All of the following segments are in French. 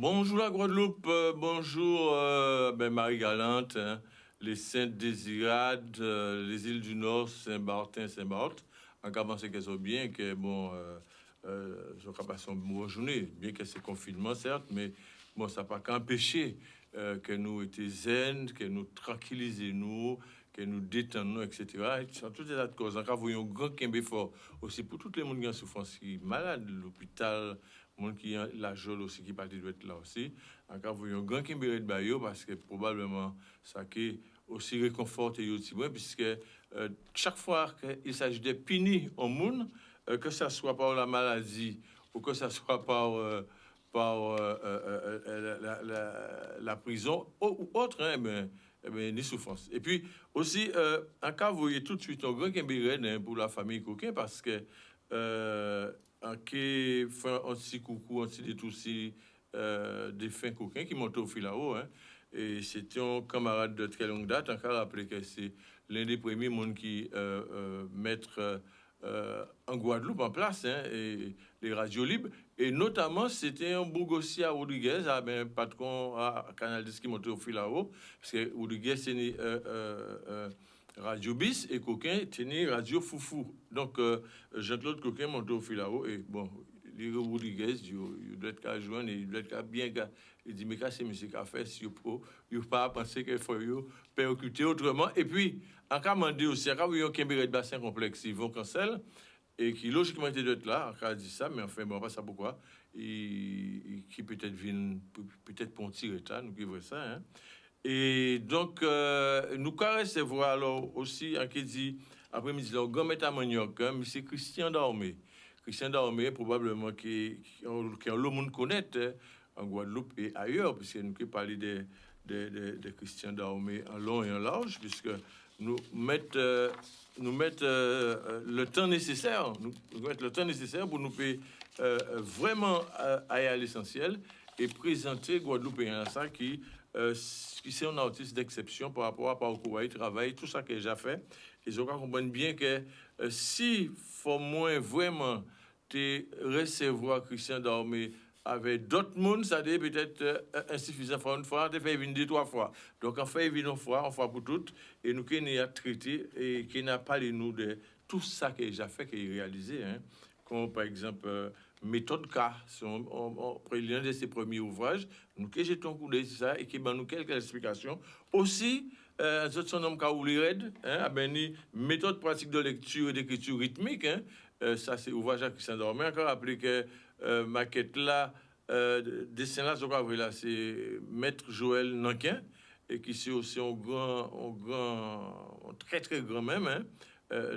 Bonjour la Guadeloupe, bonjour Marie-Galante, hein, les Saintes-Désirades, les îles du Nord, Saint-Martin, Saint-Barth. En cas, c'est qu'elles sont bien, que bon, je crois pas une bonne journée, bien que c'est confinement certes, mais bon, ça n'a pas qu'empêcher que nous étions zen, que nous tranquillisions nous, que nous détendons, etc. Et sur toutes les autres causes, en cas, voyons grand qu'un fort aussi pour tous les gens qui ont souffrance, qui sont malades, l'hôpital, monde qui a la jole aussi qui parti doit être là aussi. En cas voyons grand qui de bayo parce que probablement ça qui aussi réconforté aussi moi puisque chaque fois qu'il s'agit de punir au monde que ça soit par la maladie ou que ça soit par la prison ou autre hein, ni souffrance. Et puis aussi en cas vous voyez tout de suite un grand qui pour la famille coquin parce que qui fait un petit coucou, un petit détoussi des fins coquins qui montent au fil là-haut. Hein. Et c'était un camarade de très longue date, encore rappelé que c'est l'un des premiers monde qui mettre en Guadeloupe en place, hein, et les radios libres. Et notamment, c'était un Bougossi à Rodriguez, un patron à Canal 10 qui montait au fil là-haut, parce que Rodriguez, c'est Radio Bis et Coquin tenait Radio Foufou. Donc, Jean-Claude Coquin montait au fil là-haut et bon, les Rodriguez, il doit être qu'à joindre, il doit être bien. Il dit, mais qu'est-ce que monsieur a fait si il ne pas penser qu'il faut percuter autrement. Et puis, en cas de aussi, quand il y a un bassin complexe, ils vont cancel et qui logiquement était d'être là, en cas dit ça, mais enfin, bon, pas ça pourquoi. Qui peut-être vient, peut-être pour un petit retard, nous qui voit ça, hein. Et donc, nous recevoir alors aussi, en qui dit, après-midi, le grand méta manioc, hein, c'est Christian Darmé. Christian Darmé, probablement, qui le monde connaît hein, en Guadeloupe et ailleurs, puisque nous qui parlons de Christian Darmé en long et en large, puisque nous mettons le temps nécessaire, pour nous vraiment aller à l'essentiel et présenter Guadeloupéen ça qui c'est un artiste d'exception par rapport à parcours, il travaille, tout ça que j'ai fait. Et je crois qu'on comprend bien que si faut moins vraiment te recevoir Christian Darmé avec d'autres mondes, ça devait peut-être insuffisant. Faut une fois, tu fais venir deux, trois fois. Donc, on fait venir une fois pour toutes, et nous qui nous a traité et qui n'a parlé nous de tout ça que j'ai fait, qui est réalisé, hein. Comme par exemple méthode K, c'est l'un de ses premiers ouvrages. Nous qui jetons coup d'œil ça et qui ben nous quelques explications. Aussi, son nom Kaouli Red, hein, méthode pratique de lecture et d'écriture rythmique, hein. Ça c'est ouvrage à Christian Dormé. Encore rappelé que maquette là, dessin là, là, c'est Maître Joël Nankin et qui c'est aussi un très très grand même, hein,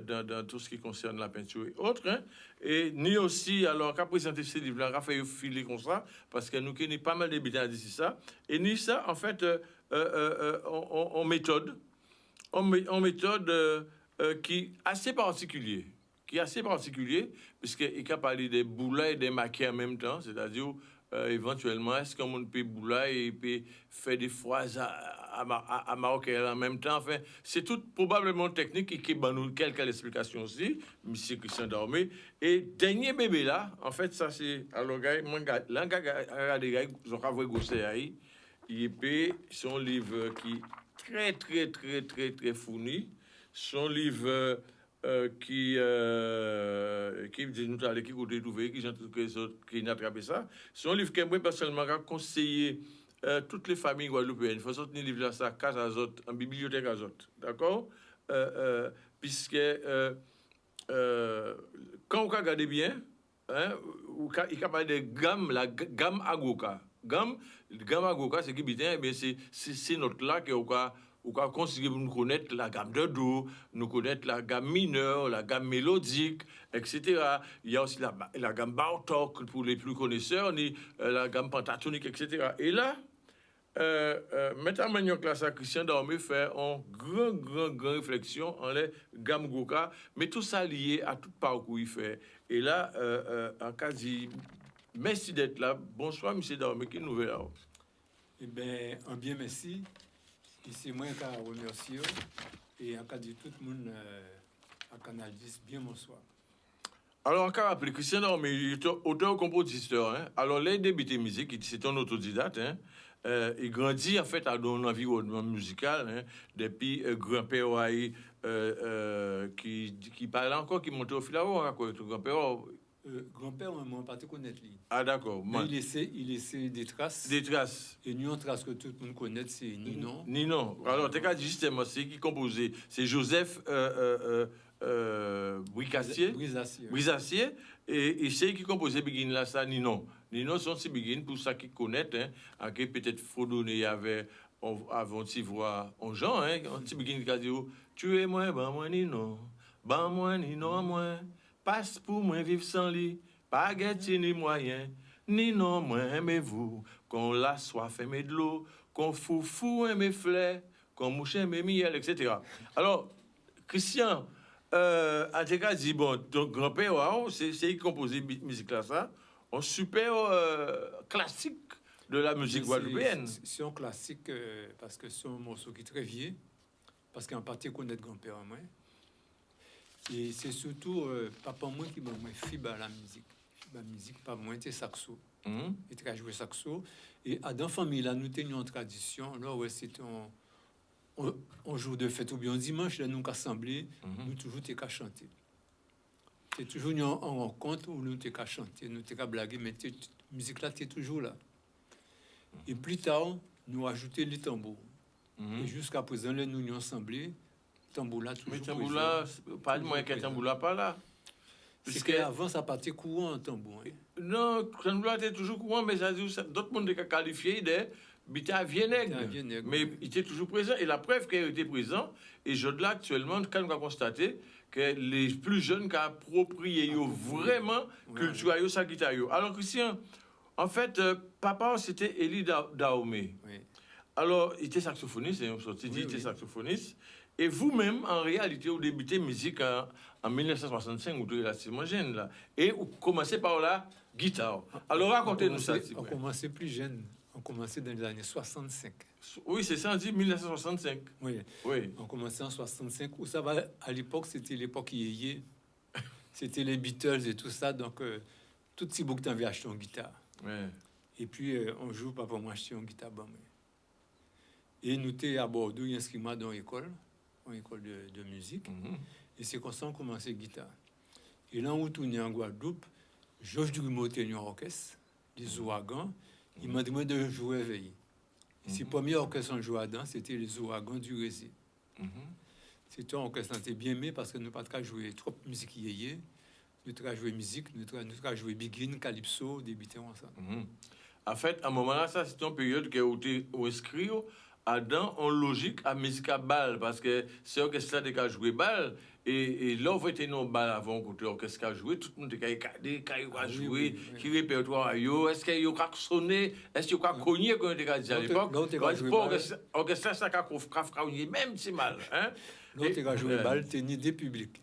dans tout ce qui concerne la peinture et autres. Hein. Et ni aussi, alors, qu'a présenté ces livres-là, Raphaël Filé comme ça, parce que nous connaissons pas mal d'habitants d'ici ça. Et ni ça, en fait, en méthode, qui est assez particulier. Puisqu'il a parlé des boulets et des maquets en même temps, c'est-à-dire éventuellement, est-ce qu'on peut bouler et peut faire des phrases à marocain en même temps. Enfin, c'est tout probablement technique et qui nous quelques explications aussi, monsieur Christian Dormé. Et dernier bébé là, en fait, ça c'est alors gars, moi là gars, ils ont avoué gosser il est son livre qui très fourni, son livre qui dit nous allons qui côté trouver qui n'attrape ça son livre que moi personnellement conseillé toutes les familles guadeloupéennes il faut sortir livre là ça case azote en bibliothèque azote d'accord puisque quand vous regardez bien hein il parle de gamme la gamme agoka gamme agoka c'est qui bien mais c'est notre là que ou quand conseiller nous connaître la gamme de do, nous connaître la gamme mineure, la gamme mélodique, etc. Il y a aussi la gamme Bartok pour les plus connaisseurs, la gamme pentatonique, etc. Et là, maintenant, Magnon ça Christian Dormé fait une grande réflexion en les gammes Goka, mais tout ça lié à tout parcours il fait. Et là, en quasi, merci d'être là. Bonsoir, monsieur Dormé, qui nous verra. Eh bien, un bien merci. Ici, moi, je remercie et je dis tout le monde à Canal 10, bien bonsoir. Alors, encore après, Christian Dormé, il est auteur-compositeur. Hein. Alors, là, il débuté musique, c'est un autodidacte. Hein. Il grandit, en fait, dans un environnement musical. Hein. Depuis grand-père qui parlait encore, qui montait au fil à haut, quoi. Grand-père. Grand-père, moi, pas te connaître lui. Ah, d'accord. Mais il laissait des traces. Des traces. Et une trace que tout le monde connaît, c'est Ninon. Ninon. Alors, tu as dit justement, c'est qui composait. C'est Joseph Brisacier. Et c'est qui composait Begin là, ça, Ninon. Ninon, sont si Begin, pour ça qui connaissent, hein, à qui peut-être Frodonné avait avant de voir en Jean, hein, un petit Begin qui a dit, tu es moi, moi, Ninon, moi. Passe pour moi vivre sans lui, pas guetter ni moyen, ni non moi aimez-vous, qu'on la soif aimé de l'eau, qu'on foufou aimé fleurs, qu'on mouche aimé miel, etc. Alors, Christian, a dit, bon, ton grand-père, wow, c'est qui composait musique là, ça, un super classique de la musique guadeloupéenne. C'est un classique parce que c'est un morceau qui est très vieux, parce qu'en partie connaît grand-père moi. Et c'est surtout papa moi qui m'a fibre à la musique. La musique, pas moins, c'est saxo. Il a joué saxo. Et dans la famille, là, nous tenions une tradition. Là, ouais, c'était un jour de fête ou bien un dimanche, là, nous assemblés, nous toujours t'es qu'à chanter. C'est toujours une rencontre où nous t'es qu'à chanter, nous t'es qu'à blaguer, mais la musique là, t'es toujours là. Et plus tard, nous ajouté les tambours. Et jusqu'à présent, là, nous nous assemblés. Tamboula, toujours. Mais tamboula, pas de moyen que tamboula pas là. C'est qu'avant, ça partait courant en tambour. Hein. Non, tamboula était toujours courant, mais ça dit d'autres monde qui qualifié de bita Viennègre. Mais il était toujours présent. Et la preuve qu'il était présent, et je là actuellement, quand on a constaté que les plus jeunes qui approprié vraiment culture sa guitare. Alors, Christian, en fait, papa, c'était Eli Dahomey. Oui. Alors, il était saxophoniste, il était saxophoniste. Et vous-même, en réalité, vous débutez musique en 1965, vous êtes relativement jeune, là. Et vous commencez par la guitare. Alors, racontez-nous ça. On commençait plus jeune. On commençait dans les années 65. Oui, c'est ça, on dit 1965. Oui. On commençait en 65. Où ça va, à l'époque, c'était l'époque yéyé. C'était les Beatles et tout ça. Donc, tout petit bout de temps, avait acheté une guitare. Ouais. Et puis, un jour, papa m'a acheté une guitare. Et nous étions à Bordeaux, il y a inscrit-moi dans l'école. Une école de musique. Et c'est comme ça qu'on commençait la guitare. Et là, on tournait en Guadeloupe. Georges Dumont était en orchestre, les Ouragans. Il m'a demandé de jouer veille. C'est le premier orchestre en jouant dedans, c'était les Ouragans du Rézé. C'était un orchestre qui était bien aimé parce que nous n'avons pas joué trop de musique yéyé. Nous avons joué musique, nous avons joué Begin, Calypso, débuté ensemble. En fait, à un moment-là, ça, c'était une période qui a été inscrite dans en logique à musique à balle parce que c'est orchestre qui a joué balle et là on était non balle avant côté orchestre qui a joué tout le monde a joué qui répertoire est-ce qu'il y a sonné est-ce qu'il y a cogné comme on a dit à l'époque orchestre ça a même si mal hein l'autre a joué balle tenir des publics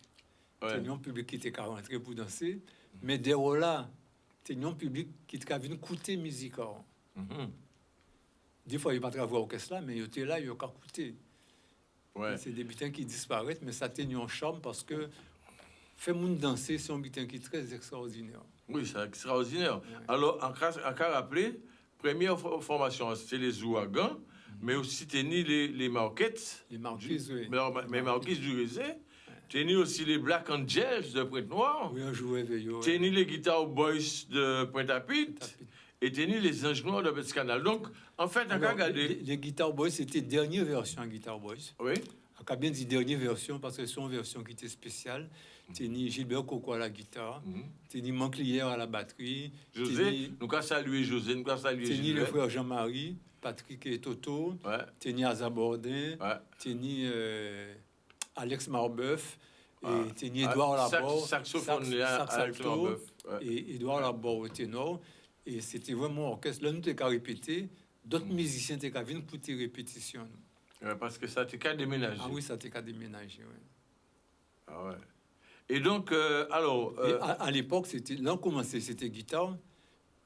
tenir un public qui était rentré pour danser mais des là tenir un public qui était venu écouter musique. Des fois, il n'y a pas de travail orchestre là, mais il était là, il y a qu'à écouter. Ouais. C'est des butins qui disparaissent, mais ça tient en charme parce que faire monde danser, c'est un butin qui est très extraordinaire. Oui, c'est extraordinaire. Ouais. Alors, en cas rappelé, première formation, c'était les Ouragans, mais aussi tenir les Marquettes. Les Marquises, oui. Les Marquises du Rézé. Tenir aussi les Black Angels de Pointe-Noire. Oui, on jouait avec eux. Tenir les Guitar Boys de Pointe-à-Pitre. Et tenir les Anges Noirs de Petit Canal. Donc, en fait, on a regardé... Les Guitar Boys, c'était dernière version Guitar Boys. Oui. On a bien dit dernière version parce que c'est une version qui était spéciale. Tenir Gilbert Coco à la guitare. Tenir Manclière à la batterie. José, nous avons salué José, nous avons salué Gilbert. Tenir le frère Jean-Marie, Patrick et Toto. Ouais. Tenir Azabordin. Ouais. Tenir Alex Marbeuf. Et tenir Edouard Laborde. Saxophone, Alex Marbeuf. Et Edouard Laborde au ténor. Et c'était vraiment un orchestre. Là, nous t'es qu'à répéter. D'autres musiciens t'es qu'à venir pour tes répétitions. Ouais, parce que ça t'es qu'à déménager. Ah oui, ça t'es qu'à déménager, oui. Ah ouais. Et donc, alors... Et à l'époque, là, on commençait, c'était guitare.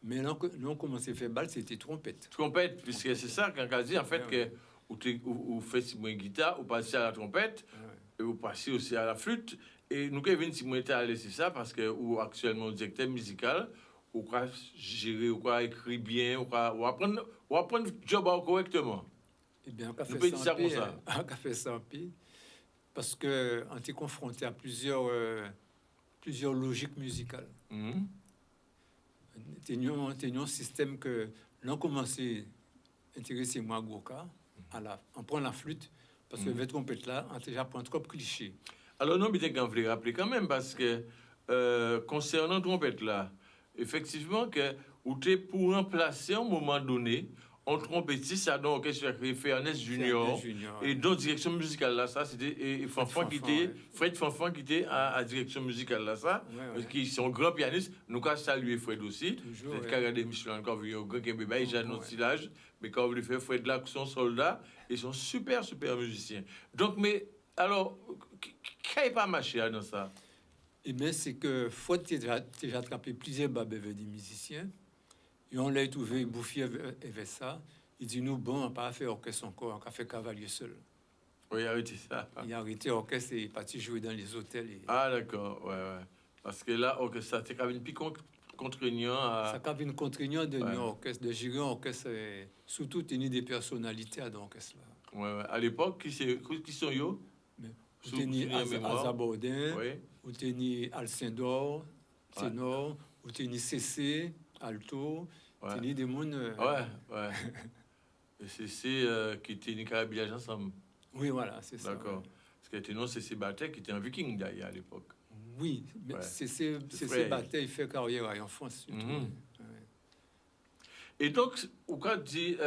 Mais là, on commençait à faire balle, c'était trompette. Trompette, puisque c'est ça qu'on a dit, en fait, ouais, que vous faites une guitare, vous passez à la trompette, et vous passez aussi à la flûte. Et nous, Kevin, si moi, allé c'est ça, parce que, ou actuellement, directeur musical, ou quoi gérer, ou quoi écrire bien, ou apprendre le job correctement. Eh bien, on a fait ça on a fait ça en paix, parce qu'on était confronté à plusieurs logiques musicales. Tenions un système que l'on commençait à intéresser moi à Goka, on prend la flûte, parce que le trompette là, on déjà prend trop de clichés. Alors, non, mais je voulais rappeler quand même, parce que concernant trompette là, effectivement, que ou t'es pour remplacer à un moment donné, en trompettiste, ça donne orchestre Fairness Junior, et dans direction musicale là, ça c'était Fred Fanfan qui était à direction musicale là, ça, qui sont grands pianistes. Nous avons salué Fred aussi. Peut-être qu'à regarder Michelin, quand vous au grand bébé, il a notre silage, mais quand vous le faites, Fred là, qui sont soldats, ils sont super musiciens. Donc, mais alors, qui n'a pas marché dans ça? Eh bien, c'est que Fred déjà attrapé plusieurs babes des musiciens. Et on l'a trouvé bouffier avec ça. Il dit, nous, bon, on n'a pas fait orchestre encore, on a fait cavalier seul. Oui, il a arrêté ça. Il a arrêté l'orchestre et il est parti jouer dans les hôtels. Ah, d'accord, ouais. Parce que là, ça c'était quand même plus contraignant. Ça a une contraignant de l'orchestre, de gérer l'orchestre, surtout tenir des personnalités à l'orchestre. Ouais. À l'époque, qui sont yo? Vous tenez Azabordin, vous tenez Alcindor, ténor, vous tenez CC, alto, tenez des mondes. Ouais. Et CC qui était une carabillage ensemble. Oui, voilà, c'est ça. D'accord. Parce que ténor, CC Battet qui était un viking d'ailleurs à l'époque. Oui, mais CC Battet, il fait carrière en France. Et donc, on a dit,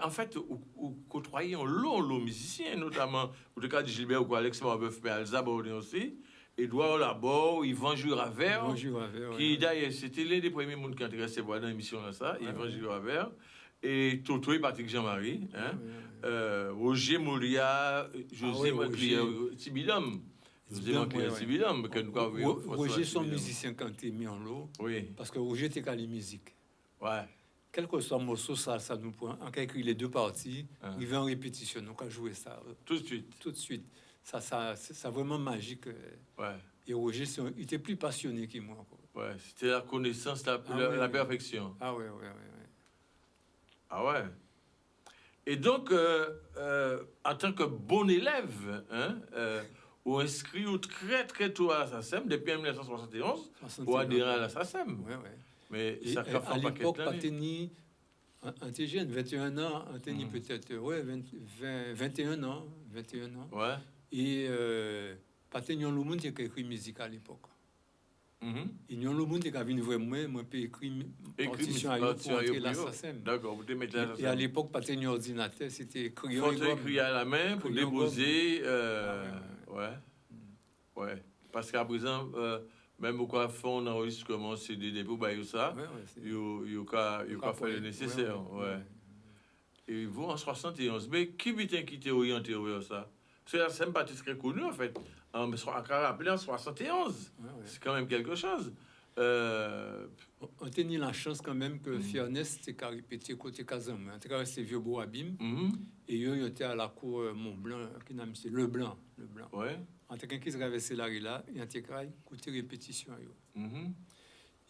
en fait, on côtoyait un long musicien, notamment, au cas de Gilbert ou Alex Marbeuf, mais Alzabordin aussi, Edouard Laborde, Yvan Juravert, qui d'ailleurs, c'était l'un des premiers mondes qui intéressait dans l'émission là, ça, Yvan Juravert, et Toto et Patrick Jean-Marie, Roger Molia, José Maclier, Tibidam. Roger, son musicien quand il est mis en l'eau, parce que Roger était qu'à la musique. Ouais. Quel que soit le morceau, ça nous prend. On a écrit les deux parties, il va en répétition, donc on a joué ça. Tout de suite. Ça c'est vraiment magique. Et Roger, il était plus passionné que moi. Ouais, c'était la connaissance, la perfection. Ah ouais. Ah ouais. Et donc, en tant que bon élève, on inscrit très tôt à la SACEM, depuis 1971, pour adhérer à la SACEM. Ouais. Mais ça à l'époque, Pateni, un jeune, 21 ans, Pateni peut-être, 21 ans. Ouais. Et Pateni, on a écrit musique à l'époque. Et nous, on a vu moi, j'ai écrit partition à eux pour entrer la SACEM. D'accord, vous devez mettre la SACEM. Et à l'époque, Pateni ordinateur, c'était crayon et gomme. Faut écrire à la main pour déposer. Ouais. Parce qu'à présent, même au cas fond, on enregistre comment c'est des dépôts, ça. Il y a fait le nécessaire. Et vous, en 71, mais qui était orienté vers ça? C'est la SACEM pas très connue, en fait. On a appelé en 71. C'est quand même quelque chose. On a eu la chance quand même que Fairness était répété côté Kazam. En tout cas, c'est vieux beau abîme. Et il était à la cour Mont-Blanc, qui n'a pas le Blanc. Ouais. En tout cas, qui se traversait la rue là, il y a côté répétition.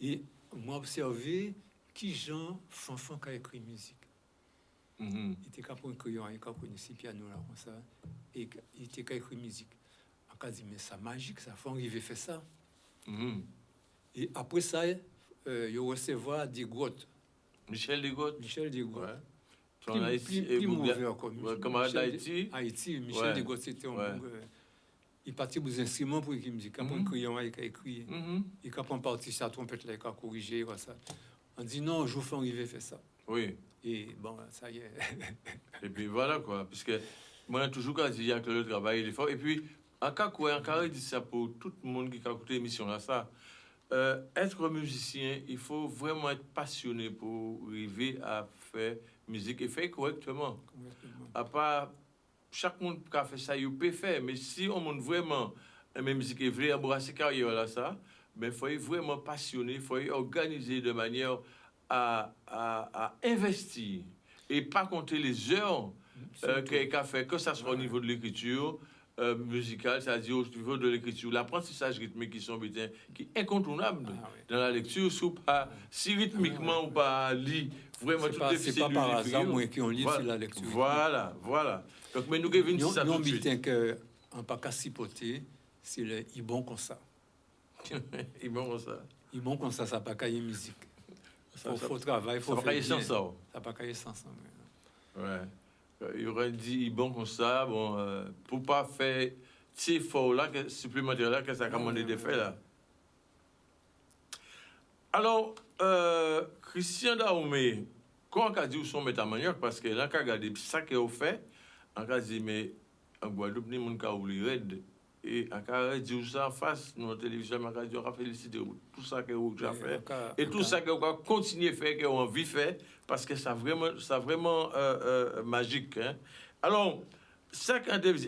Et moi, observé qui Jean Fanfan qui a écrit musique. Il était capable de crayon, il était capable de piano là, comme ça. Et il était capable écrire musique. On a dit, mais c'est magique, ça faut arriver à faire ça. Et après ça, il recevoir des grottes. Michel Desgrottes. Ouais. Plus mauvais encore. Camarade d'Haïti. Michel Desgrottes, c'était un bon. Il partit aux instruments pour écrire musique. Quand on crayon, il a écrit. Et quand on partit sa trompette, il a corrigé. Ça. On dit non, je faut arriver à faire ça. Oui. Et bon, ça y est. Et puis voilà quoi. Parce que moi, toujours quand je dis que le travail est fort. Et puis, en cas je dis ça pour tout le monde qui a écouté l'émission là, ça. Être musicien, il faut vraiment être passionné pour arriver à faire musique et faire correctement. À part, chaque monde qui a fait ça, il peut faire. Mais si on monte vraiment une musique et veut embrasser carrière là, ça, il faut être vraiment passionné, il faut être organisé de manière à investir et pas compter les heures qu'il a fait, que ça soit au niveau de l'écriture, musical, c'est-à-dire au niveau de l'écriture, l'apprentissage rythmique qui sont qui est incontournable dans la lecture, si rythmiquement ou pas lit, vraiment tout est c'est pas par hasard moi qui on lit sur la lecture. Voilà. Donc mais nous devons ça tout de suite. Que en pas qu'à sipoter, c'est le bon comme ça. Il bon comme ça pas qu'à musique. Faut travailler, faut faire. Ça pas qu'à sans ça. Ouais. Il aurait dit bon comme ça, pour pas faire ces efforts là supplémentaires là que ça a commandé de faire là. Alors Christian Daoumé, quand on a dit où sont mettre à manioc parce que là quand regarder ça qu'il fait, on a dit mais en Guadeloupe ni monde ka ouli red et on a dit ça en face notre télévision on a dit on a félicité tout ça que vous avez fait et tout ça que vous va continuer faire que vous envie faire parce que ça vraiment magique hein. Alors ça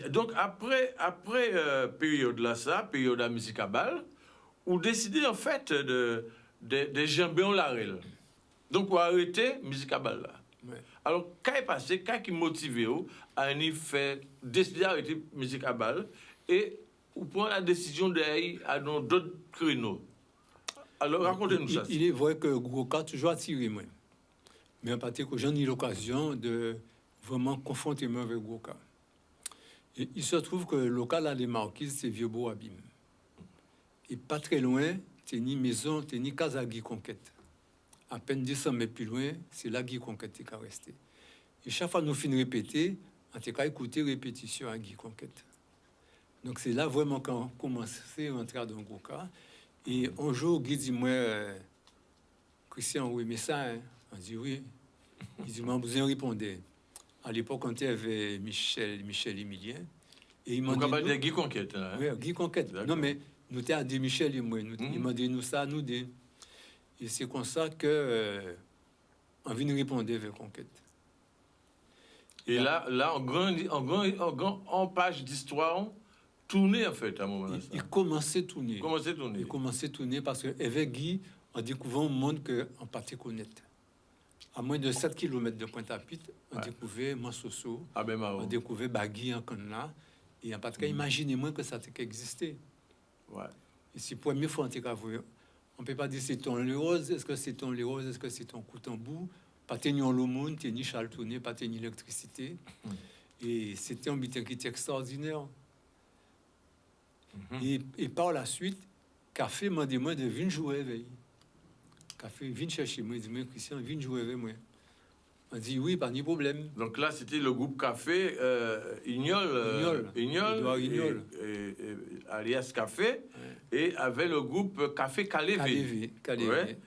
donc après période là ça période de musique à balle ou décider en fait de jamber en l'arrêt. Donc on a arrêté musique à balle là. Ouais. Alors qu'est passé qui motivé à faire décider d'arrêter musique à balle et ou prendre la décision d'aller à d'autres créneaux. Alors racontez-nous ça. Il est vrai que Gouka toujours attiré moi. Mais en particulier que j'en ai eu l'occasion de vraiment confronter moi avec Gouka. Et il se trouve que le local à les Marquises, c'est Vieux-Beau Abîme. Et pas très loin, c'est ni maison, c'est ni casa Guy Conquête. À peine 200 mètres plus loin, c'est là Guy Conquête qui est resté. Et chaque fois que nous finissons de répéter, on a écouté répétition à Guy Conquête. Donc c'est là vraiment qu'on commence à rentrer dans le Gouka. Et un jour, Guy dit moi, Christian, oui, mais ça, hein? On dit oui. Il dit, moi, vous en répondez. À l'époque, on était avec Michel Emilien. Et il m'a dit. Vous avez dit Guy Conquête, hein? Oui, Guy Conquête. Non, mais nous étions à des Michel et moi. Il m'a dit nous ça, nous deux. Et c'est comme ça que on vient répondre avec Conquête. Et là, en page d'histoire, tourner en fait à un moment-là. Il commençait à tourner. Il commençait à tourner parce qu'avec Guy, on découvrait un monde qu'on ne pas connaître. À moins de 7 km de Pointe-à-Pitre, on découvrait Mansoso, on découvrait Bagui en Canada. Et en particulier, imaginez-moi que ça existait. Ouais. Et c'est la première fois qu'on on ne peut pas dire c'est ton les roses, est-ce que c'est ton les roses, est-ce que c'est ton Coutambou, pas tenir le monde, tenir Charles Tourné, pas tenir l'électricité. Et c'était un butin qui était extraordinaire. Et par la suite, Café m'a dit moi de venir jouer avec. Café vient chercher moi, il dit moi Christian, viens jouer avec moi. On dit oui, pas de problème. Donc là, c'était le groupe Café Ignol, alias Café, et avec le groupe Café Calévé. Ouais.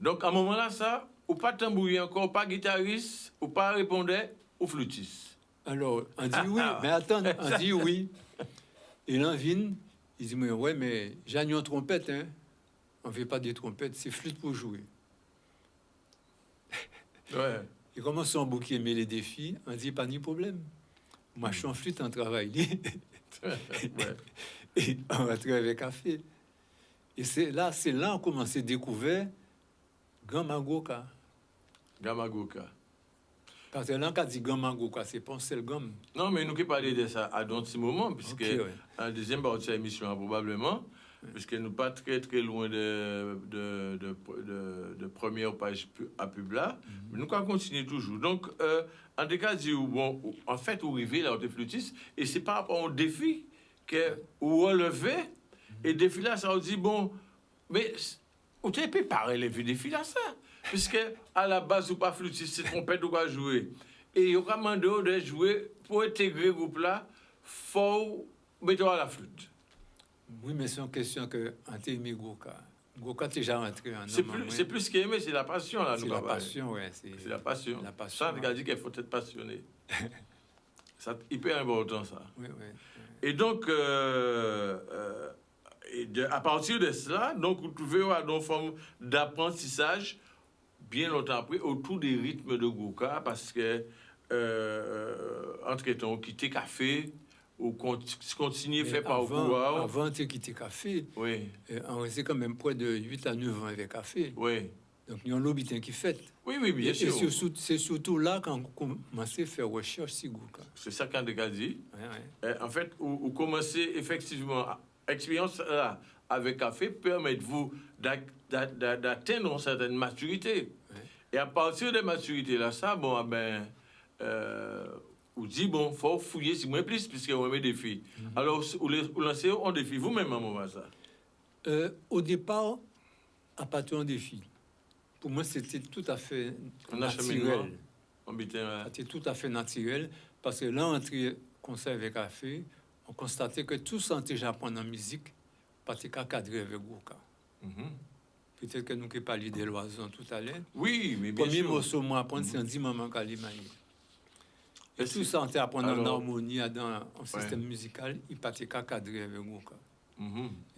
Donc à un moment là, ça, ou pas tambouiller encore, pas guitariste, ou pas répondait, ou flûtiste. Alors, on dit oui, mais attends, on dit oui. Et là, il dit ouais, mais j'ai une trompette, hein. On ne fait pas des trompettes, c'est flûte pour jouer. Ouais. Et comment son bouquet met les défis, on dit pas de problème. Moi, je suis en flûte en travail. Et on va travailler avec Café. Et c'est là qu'on commence à découvrir Gamagoka. Parce que là, quand on dit Gamagoka, c'est pas un seul gomme. Non, mais nous qui parlons de ça à d'autres moments, puisque en deuxième partie de l'émission, probablement, puisque nous pas très loin de première page à Publa, mais nous allons continuer toujours. Donc, en tout cas, en fait, vous arrivez là, au flûtiste, et c'est par rapport au défi que vous relevez, et défi là, ça vous dit, bon, mais vous avez préparé les défis là, ça, puisque à la base, vous pas flûtiste, c'est trompette ou pas jouer. Et vous avez demandé de jouer, pour intégrer le groupe là, il faut mettre à la flûte. Oui, mais c'est une question que Ante aimé Gouka. Gouka déjà rentré en c'est plus ce qu'il aimait, c'est la passion là. C'est la passion, ouais. C'est la passion. Ça, on a dit qu'il faut être passionné. C'est hyper important ça. Oui. Et donc, à partir de cela, donc vous trouvez une forme d'apprentissage bien longtemps après autour des rythmes de Gouka parce que entre-temps, on quittait Café. Ou continuer fait par pouvoir. Avant de quitter Café, on restait quand même près de 8 à 9 ans avec Café. Oui. Donc, il y a un lobby qui fait. Oui, bien sûr. Et c'est surtout là qu'on commence à faire recherche sur Gouka. C'est ça qu'on a dit. Ouais. En fait, vous commencez effectivement, l'expérience là, avec café permet vous d'atteindre une certaine maturité. Ouais. Et à partir de maturité là, ça, bon, vous dit, bon, il faut fouiller si moins plus, puisque vous avez des défis. Alors, vous lancez un défi vous-même à un moment ça. Au départ, à partir d'un défi. Pour moi, c'était tout à fait naturel. C'était tout à fait naturel, parce que là, entrée concert avec café, on constatait que tout santé Japon en musique, parce qu'à cadrer avec Gouka. Peut-être que nous qui parlions de l'oison tout à l'heure. Oui, mais bien sûr. Premier morceau, moi, apprendre, c'est un 10 moments Kalimani. Et tout ça, on apprendre en harmonie dans un système musical, il pas qu'à cadrer avec Gouka.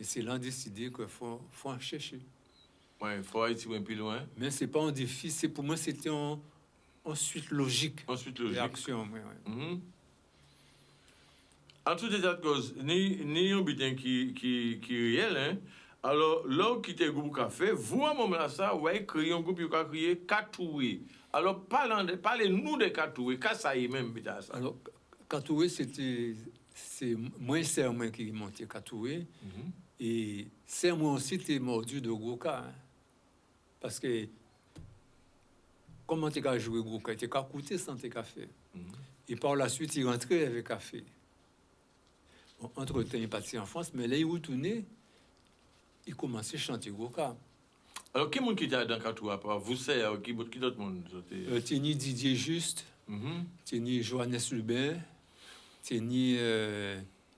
Et c'est là décidé qu'il faut en chercher. Oui, il faut aller un peu plus loin. Mais ce n'est pas un défi, pour moi, c'était ensuite logique. Réaction, oui. En tout état de cause, ni un butin qui est réel, hein. Alors, là où quitte le groupe café, vous, à un moment là, ça, ouais, créer un groupe qui a créé Katoué. Alors, parlez-nous de Katoué, qu'est-ce que même, ça? Alors, Katoué, c'est moi, c'est moi qui ai monté Katoué. Et c'est moi aussi qui ai mordu de Gouka. Hein. Parce que, comment tu as joué Gouka? Tu as coûté sans tes cafés. Et par la suite, il rentrait avec café. Bon, entre-temps, il est parti en France, mais là, il est retourné. Il commençait à chanter Gouka. Alors, qui est-ce qui était dans Katoué? Vous savez, qui d'autre monde? Teni Didier Juste, Teni Johannes Lubin, Teni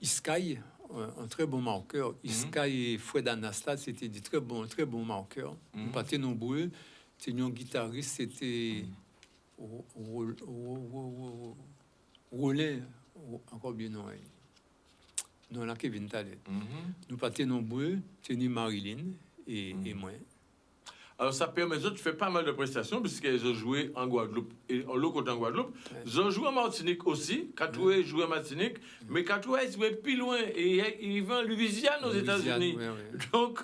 Iskaï, un très bon marqueur. Iskaï et Fred Anastase, c'était des très bons marqueurs. Nous partions nombreux. Teni un guitariste, c'était Rollin, encore bien non. Non, là, Kevin Talet. Nous partions nombreux, Teni Marilyn et moi. Alors, ça permet, tu fais pas mal de prestations, puisqu'ils ont joué en Guadeloupe, et en local en Guadeloupe. Ils ont joué en Martinique aussi. Katoué joué en Martinique, mais Katoué joué plus loin, et il va en Louisiane, aux États-Unis. Donc,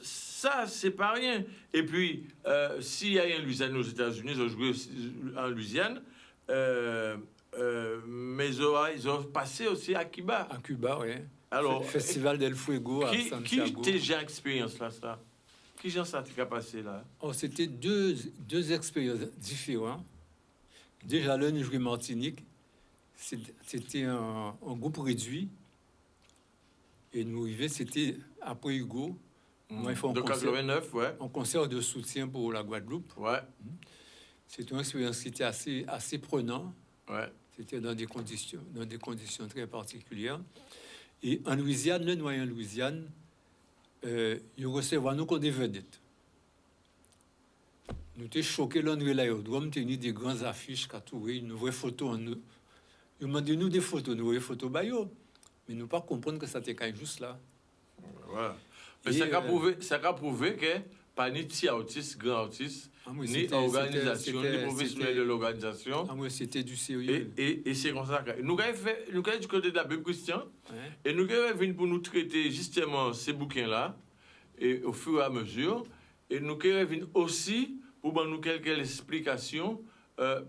ça, c'est pas rien. Et puis, s'il y a un Louisiane aux États-Unis, ils ont joué en Louisiane, mais ils ont passé aussi à Cuba. À Cuba, oui. Alors, Festival del Fuego à Santiago. Qui déjà expérience là, ça? Qui j'en sais qui a passé là? Oh, c'était deux expériences différentes. Déjà là, nous jouions Martinique. C'était un groupe réduit. Et nous arrivions, c'était après Hugo. Moi, il faut un concert, 89, ouais. Un concert de soutien pour la Guadeloupe. Ouais. C'était une expérience qui était assez prenante. Ouais. C'était dans des conditions très particulières. Et en Louisiane, le noyau en Louisiane, ils recevaient nous comme des vedettes. Nous étions choqués là, nous l'aérodrome, tenu des grandes affiches, Katoué, une vraie photo en nous. Ils demandaient nous des photos, nous voyons photos bayo, mais nous pas comprendre que ça était juste là. Voilà. Mais ça a prouvé que pas ni petit autiste, grand autiste, ni organisation, ni professionnel de l'organisation. C'était du sérieux. Et c'est comme ça que nous avons du côté de la Bible Christian, et nous avons venu pour nous traiter justement ces bouquins-là, et au fur et à mesure, et nous avons venu aussi pour nous quelques explications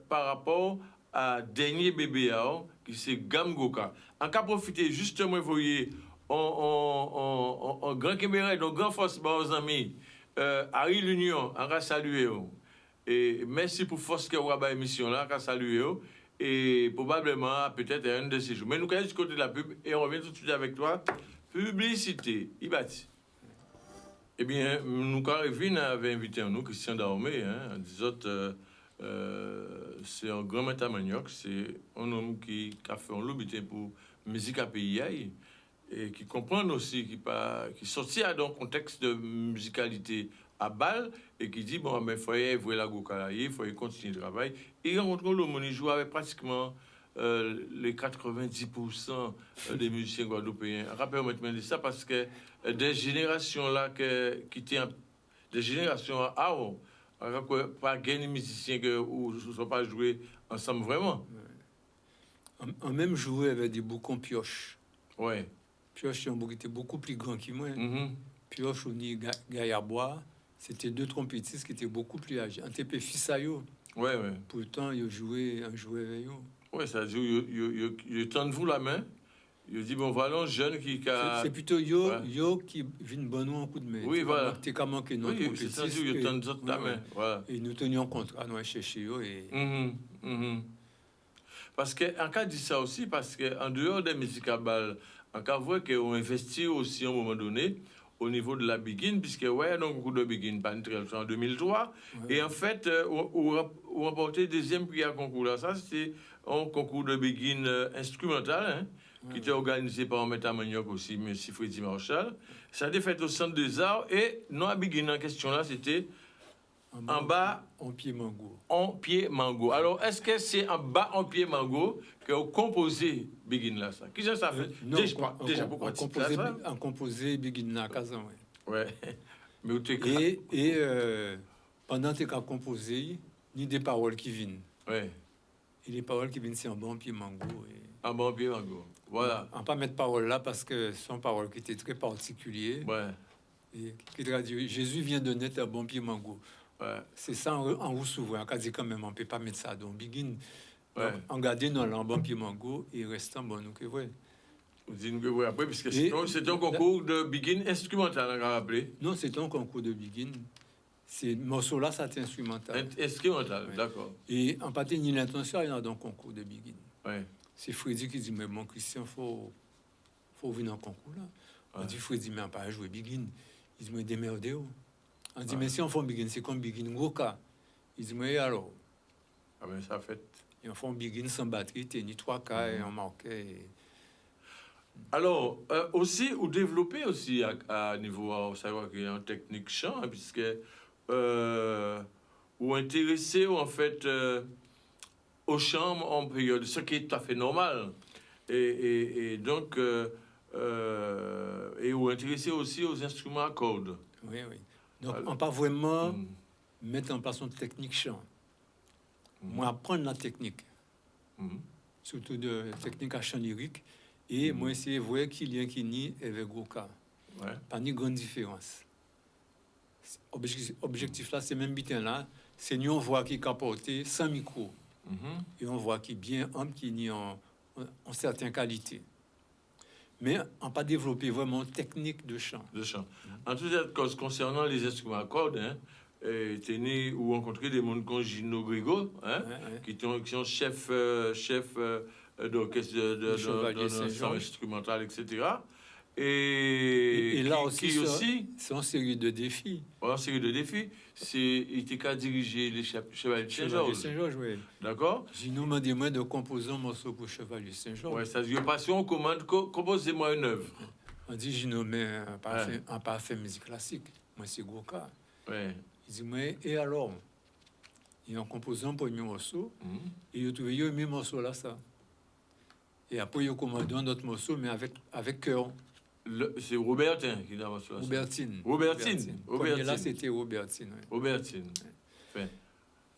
par rapport à dernier bébé qui c'est Gamgoka. En cas profiter justement, vous voyez, en grand caméra, donc grand force aux amis, Harry l'Union, on va saluer. Et merci pour force que vous avez émission là, on va saluer. Et probablement, peut-être un de ces jours. Mais nous allons du côté de la pub et on revient tout de suite avec toi. Publicité, Ibati. Eh bien, nous, quand Revine avait invité nous, Christian Daomé, hein, c'est un grand métamaniaque, c'est un homme qui a fait un lobby pour musique à pays et qui comprend aussi, qui sortit dans un contexte de musicalité à balle et qui dit, bon, il faut voir la Gouka, il faut continuer le travail. Et on rencontre le monde, il joue avec pratiquement les 90% des musiciens guadeloupéens. Rappelez-moi de ça parce que des générations là qui étaient des générations avant, pas gagner musiciens ou ne sont pas joués ensemble vraiment. On même joué avec des boucons pioches. Ouais. Pioche était beaucoup plus grand que moi. Pioche on y Gaillabois, C'était 2 trompettistes qui étaient beaucoup plus âgés. Un TP Fissayo. Ouais. Pourtant, ils jouaient avec eux. Ouais, ça veut dire, ils tendent vous la main. Ils disent, bon, voilà un jeune qui a... C'est plutôt yo qui vient bonne en coup de main. Oui, voilà. T'es qu'à manquer notre trompettistes. Oui, c'est ça, ils tendent la main. Voilà. Et nous tenions compte à nous chercher eux. Parce qu'en cas dit ça aussi, parce qu'en dehors des musiques à balles, en cas voit qu'on investit aussi à un moment donné au niveau de la Begin, puisque ouais, donc beaucoup de Begin pas en 2003, et en fait, on remporté deuxième prix à concours là. Ça, c'était un concours de Begin instrumental, qui était organisé par un maître à Manioc aussi, M. Freddy Marshall. Ça a été fait au Centre des Arts, et non à Begin en question là, c'était en bas, en pied mango. En pied mango. Alors, est-ce que c'est en bas, en pied mango, que vous composez Begin là, ça? Qui ça fait? Non, déjà, pourquoi tu fais ça? En composé Begin là, Kazan, oui. Ouais. Mais où t'es et pendant que tu as composé, il y a des paroles qui viennent. Ouais. Et les paroles qui viennent, c'est en bas, en pied mango. En bas, en pied mango. Voilà. On ne peut pas mettre paroles là parce que ce sont paroles qui étaient très particulières. Ouais. Et qui traduit Jésus vient de naître à bon pied mango. Ouais. C'est ça en vous s'ouvre. On dit quand même, on ne peut pas mettre ça. Donc, Begin, en gardant dans l'embon pied mango et restant bon. Donc, ouais. Vous dites que oui, après, puisque c'est un concours de Begin instrumental, on va rappeler. Non, c'est un concours de Begin. C'est morceau là, ça c'est instrumental. Instrumental, d'accord. Et en partie, ni l'intention, il y a dans le concours de Begin. Ouais. C'est Freddy qui dit, mais mon Christian, faut venir en concours là. On dit, Freddy, mais on pas jouer Begin. Il dit, mais démerdez-vous. On dit, mais si on fait Begin, c'est comme Begin gros cas. Il dit, mais alors. Ah ben ça fait. Et on fait Begin sans batterie, t'es ni 3 cas et on marquait. Alors, aussi, ou développer aussi à niveau, savoir qu'il y a une technique chant, puisque ou intéressé en fait au chant en période, ce qui est tout à fait normal. Et donc, et ou intéressé aussi aux instruments à cordes. Oui. Donc, on ne peut pas vraiment mettre en place une technique chant. Moi, apprendre la technique, surtout de technique à chant lyrique, et moi, essayer de voir qu'il y a qui ni avec Goka. Pas ni grande différence. Objectif là, c'est même bitin là, c'est nous on voit qui capote sans micro. Et on voit qui bien homme qui ni en certaines qualités. Mais on pas développé vraiment technique de chant. En tout cas, concernant les instruments à cordes, tenez ou rencontrer des gens comme Gino Grigo, qui sont chef d'orchestre de instrumental, etc. Et là aussi, c'est une série de défis. Une série de défis. Il était qu'à diriger les Chevaliers de Saint-Georges. Oui. D'accord. Gino m'a demandé de composer un morceau pour Chevalier de Saint-Georges. Oui, ça veut dire, passion, on commande, composez-moi une œuvre. On dit, Gino, mais on pas fait musique classique. Moi, c'est Goka. Ouais. Il dit, mais et alors? Ils ont composé un premier morceau, et ils ont trouvé le même morceau là, ça. Et après, ils ont commandé un autre morceau, mais avec cœur. C'est Robertin qui a morceau là. Robertine. Premier là, c'était Robertine. Oui. Robertine.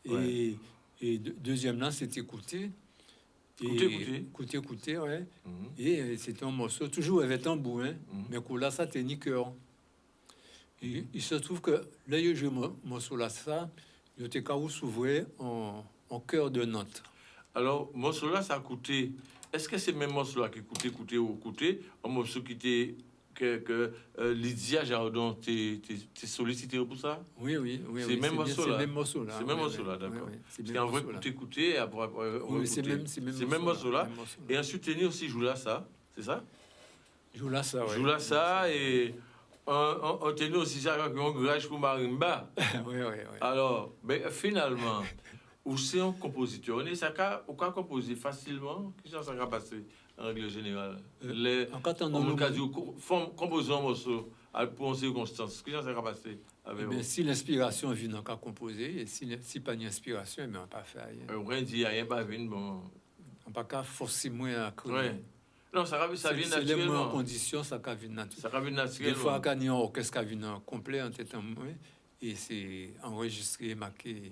Ouais. Et deuxième là, c'était Écouter. Écouter, ouais. Et c'était un morceau, toujours avec tambour, mais pour là, ça tenait cœur. Et il se trouve que là, il joue morceau là, ça, il était quand vous s'ouvrait en cœur de notes. Alors, morceau là, ça a coûté. Est-ce que c'est le même morceau là qui coûtait, un morceau qui était que Lydia Jardin t'es sollicité pour ça? Oui. C'est le même morceau là. C'est le même morceau là. C'est le même morceau là, d'accord. Parce qu'en vrai, écouter, après, c'est le même morceau là. Et ensuite, Tenny aussi joue là ça, c'est ça? Joue là ça, oui. Joue là ça et on Tenny aussi ça avec un grage pour marimba. Oui. Alors, ben finalement. Ou c'est un compositeur, on peut composer facilement. Qu'est-ce que ça va passer en règle générale? On peut dire composer un morceau pour une circonstance. Qu'est-ce que ça va passer avec vous? Si l'inspiration vient, on peut composer. Et si pas d'inspiration, on ne peut pas faire rien. On ne dit rien, pas venir. Bon. On ne peut pas forcément à créer. Non, ça vient naturellement. C'est les mêmes conditions, ça vient naturellement. Des fois, quand il y a un orchestre qui vient complet en tête en moins, et c'est enregistré, marqué.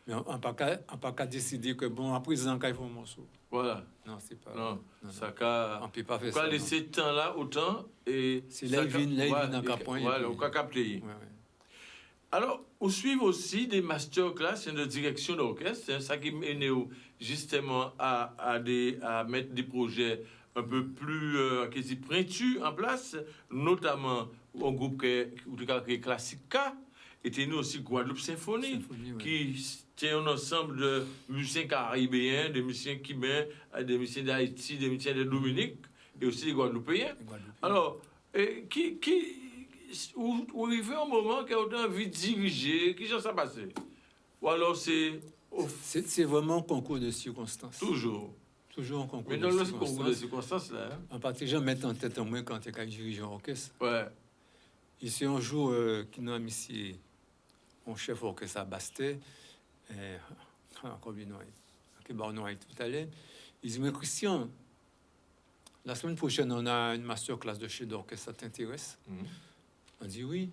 Mais on ne peut pas décider que, bon, après, ils ont un morceau. Voilà. Non, c'est pas... Non. On ne peut pas faire ça. On peut laisser ce temps-là autant et... C'est là, il vient en point. Voilà, on peut capter. Alors, on suit aussi des masterclass de direction d'orchestre, c'est ça qui mène justement à mettre des projets un peu plus pointus en place, notamment un groupe qui est classique K, et nous aussi Guadeloupe Symphonie, qui c'est un ensemble de musiciens caribéens, des musiciens cubains, des musiciens d'Haïti, des musiciens de Dominique, et aussi des Guadeloupéens. Alors, où il fait un moment qu'il a envie de diriger, qui ça passe? Ou alors c'est vraiment un concours de circonstances. Toujours un concours de circonstances. Mais dans le concours de circonstances, là... En particulier, mettre en tête en moins quand tu es dirigeant d'orchestre. Ouais. Ici, un jour, qui nous a mis ici, un chef orchestre à Bastet, encore bien, qui est tout à l'heure, il dit, mais Christian, la semaine prochaine, on a une masterclass de chef d'orchestre, ça t'intéresse? On dit oui.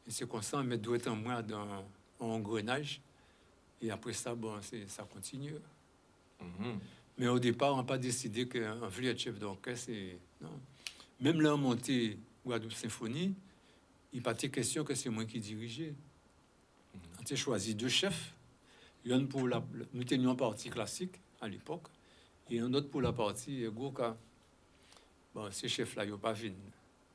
Et c'est comme ça, on met doit être en moins dans un engrenage. Et après ça, bon, ça continue. Mais au départ, on n'a pas décidé qu'on voulait être chef d'orchestre. Non. Même là, on montait Guadeloupe Symphonie, il pas été question que c'est moi qui dirigeais. On a choisi 2 chefs. L'un pour nous tenions une partie classique à l'époque, et un autre pour la partie Goka. Bon, ces chefs-là, ils n'ont pas vu.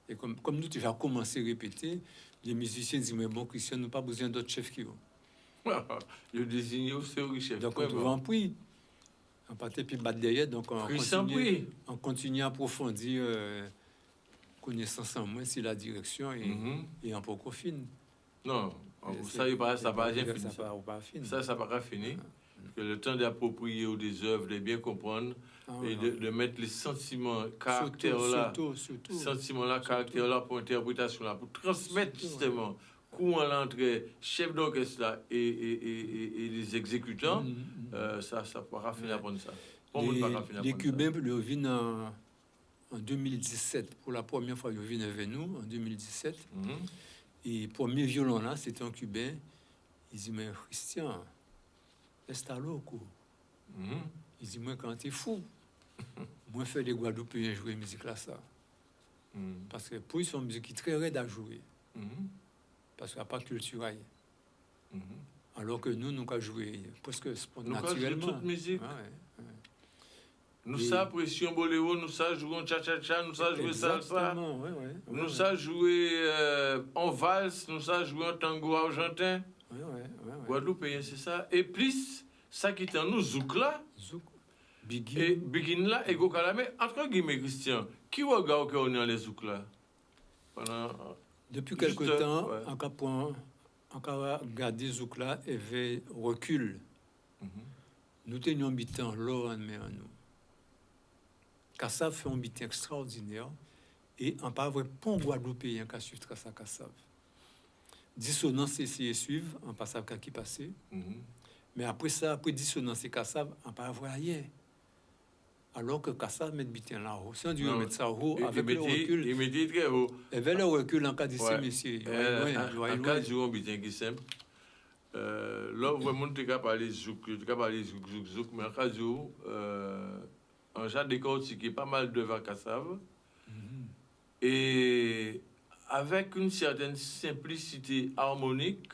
Et comme nous, tu vas commencer à répéter, les musiciens disent, mais bon, Christian, nous n'avons pas besoin d'autres chefs qui vont. Le désigné aussi au chef. Donc, on trouve un puits. On partait puis battre derrière, donc on continue à approfondir connaissance en moins sur la direction et en peu fine. Non, ça va pas fini. Ça va pas fini. Que le temps d'approprier des œuvres, de bien comprendre et de mettre les sentiments, caractères-là, sentiments-là, caractères-là pour interprétation-là, pour transmettre justement courant l'entrée, chef d'orchestre là et les exécutants, ça va finir à prendre ça. Les Cubains le viennent en 2017. Pour la première fois, ils viennent avec nous en 2017. Et premier violon là, c'était un Cubain. Il dit, mais Christian, est-ce loco? Il dit, moi, quand t'es fou, moi, faire des Guadeloupéens jouer musique là, ça. Parce que pour eux, c'est une musique qui est très raide à jouer. Parce qu'il n'y a pas de culture. Alors que nous avons joué presque naturellement. Nous toute musique. Nous savons pression boléro, nous savons jouer cha-cha-cha, nous savons jouer salsa, nous savons jouer en valse, nous savons jouer en tango argentin. Guadeloupéen, c'est ça. Et plus, ça qui est en nous, zouk là, et begin là, et gokalame, entre guillemets, Christian, qui regarde qu'on est dans les zouk là? Depuis quelque temps, on a regardé zouk là, et avait recul. Nous tenions un bitan l'or en mer nous. Kassav fait un bitan extraordinaire, et on pas avoir pont guadeloupéen qui suivre ça Kassav. Dissonance et suivre, on passe à qui passait. Mais après ça, après dissonance et Kassav, on pas avoir rien. Alors que Kassav met bitin là-haut. Si on dit mettre ça haut, avec le recul. Il me dit très haut. Et avec le recul, en cas de ces messieurs. En cas de jouer un bitin qui simple. Là, vraiment, tu as parlé zouk, mais en cas de jouer, en genre d'école, c'est qu'il y a pas mal de Kassav. Et avec une certaine simplicité harmonique,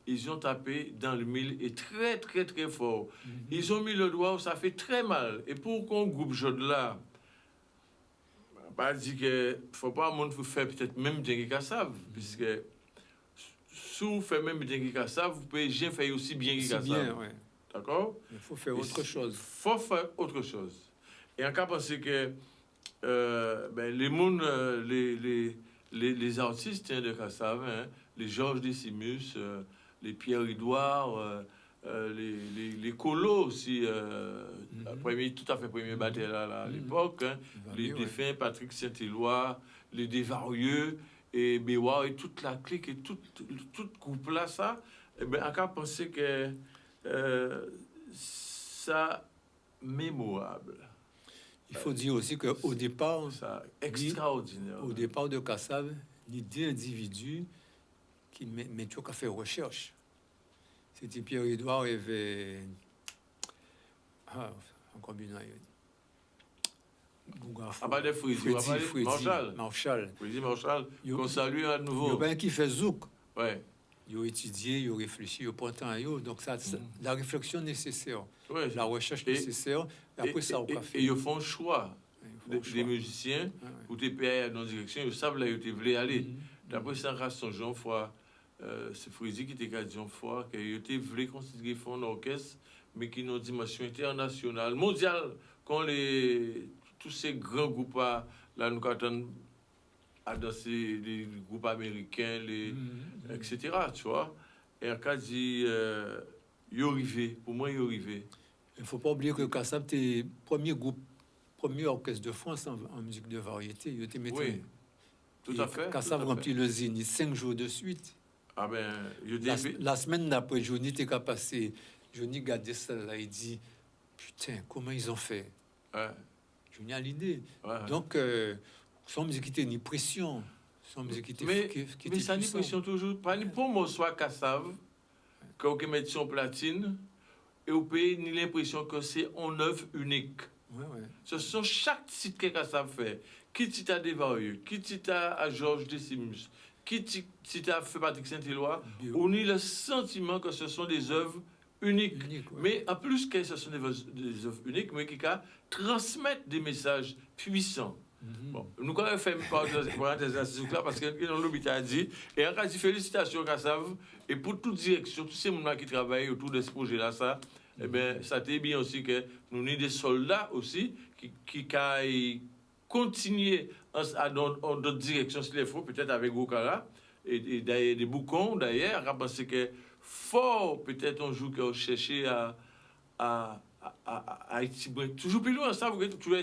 ils ont tapé dans le mille et très, très, très fort. Ils ont mis le doigt où ça fait très mal. Et pour qu'on groupe jaune là, pas dit que faut pas monde faire peut-être même bien Kassav, puisque si vous faites même bien Kassav, vous pouvez bien faire aussi bien Kassav. D'accord? Il faut faire autre chose. Il faut faire autre chose. Et en cas penser que les mondes, les artistes de Kassav, les Georges Décimus, les Pierre-Édouard, les colos aussi, tout à fait premier batteur à l'époque, les défunts Patrick Saint-Éloi, les Desvarieux et Béwa et toute la clique et tout groupe là, ça, en cas penser que ça mémorable. Il faut dire aussi qu'au départ, ça extraordinaire. Au départ de Kassav, l'idée individu qui met tout à fait recherche. C'était Pierre-Édouard, il y avait encore bien Marshall. Qu'on salue à nouveau. Il y a un qui fait zouk. Ouais. ils ont étudié, ils ont réfléchi, ils ont pris temps à eux. Donc, ça, la réflexion nécessaire, la recherche nécessaire, et après ça, on va faire. Et ils font le choix des musiciens pour te payer dans la direction, ils savent là où ils veulent aller. D'après ça, Rasson Jean-Fois, c'est Frézy qui t'a dit Jean-Fois, qu'ils voulaient considérer un orchestre, mais qui ont une dimension internationale, mondiale, quand tous ces grands groupes là, nous attendons à danser les groupes américains, etc. Tu vois? Et en cas dit, il est arrivé. Pour moi, il est arrivé. Il ne faut pas oublier que Kassav était premier orchestre de France en musique de variété. Il était metteur. Oui, tout à fait. Kassav remplit le Zénith 5 jours de suite. Ah ben, la semaine d'après, Johnny était qu'à passer. Johnny regardait ça là, il dit putain, comment ils ont fait? Ouais. Johnny a l'idée. Ouais. Donc, sans musique qui était ni pression. Sans musique qui était mais ça ni pression toujours. Pas ni pour moi, soit Kassav, quand on met son platine, et au pays, ni l'impression que c'est une œuvre unique. Ouais. Ce sont chaque titre que Kassav fait. Qui titre à Desvarieux, qui titre à Georges Décimus, qui titre à Patrick Saint-Éloi, on a le sentiment que ce sont des œuvres uniques. Mais en plus que ce sont des œuvres uniques, mais qui transmettent des messages puissants. Bon, nous quand même fait une parenthèse là parce que dans l'hôpital a dit et on a dit félicitations Kassav et pour toute direction tous ces gens qui travaillent autour de ce projet là ça eh ben ça t'est bien aussi que nous avons des soldats aussi qui continuer dans d'autres directions s'il le faut peut-être avec Gokara et d'ailleurs des boucons d'ailleurs parce que fort peut-être un jour qu'on chercher à toujours plus loin, ça, vous toujours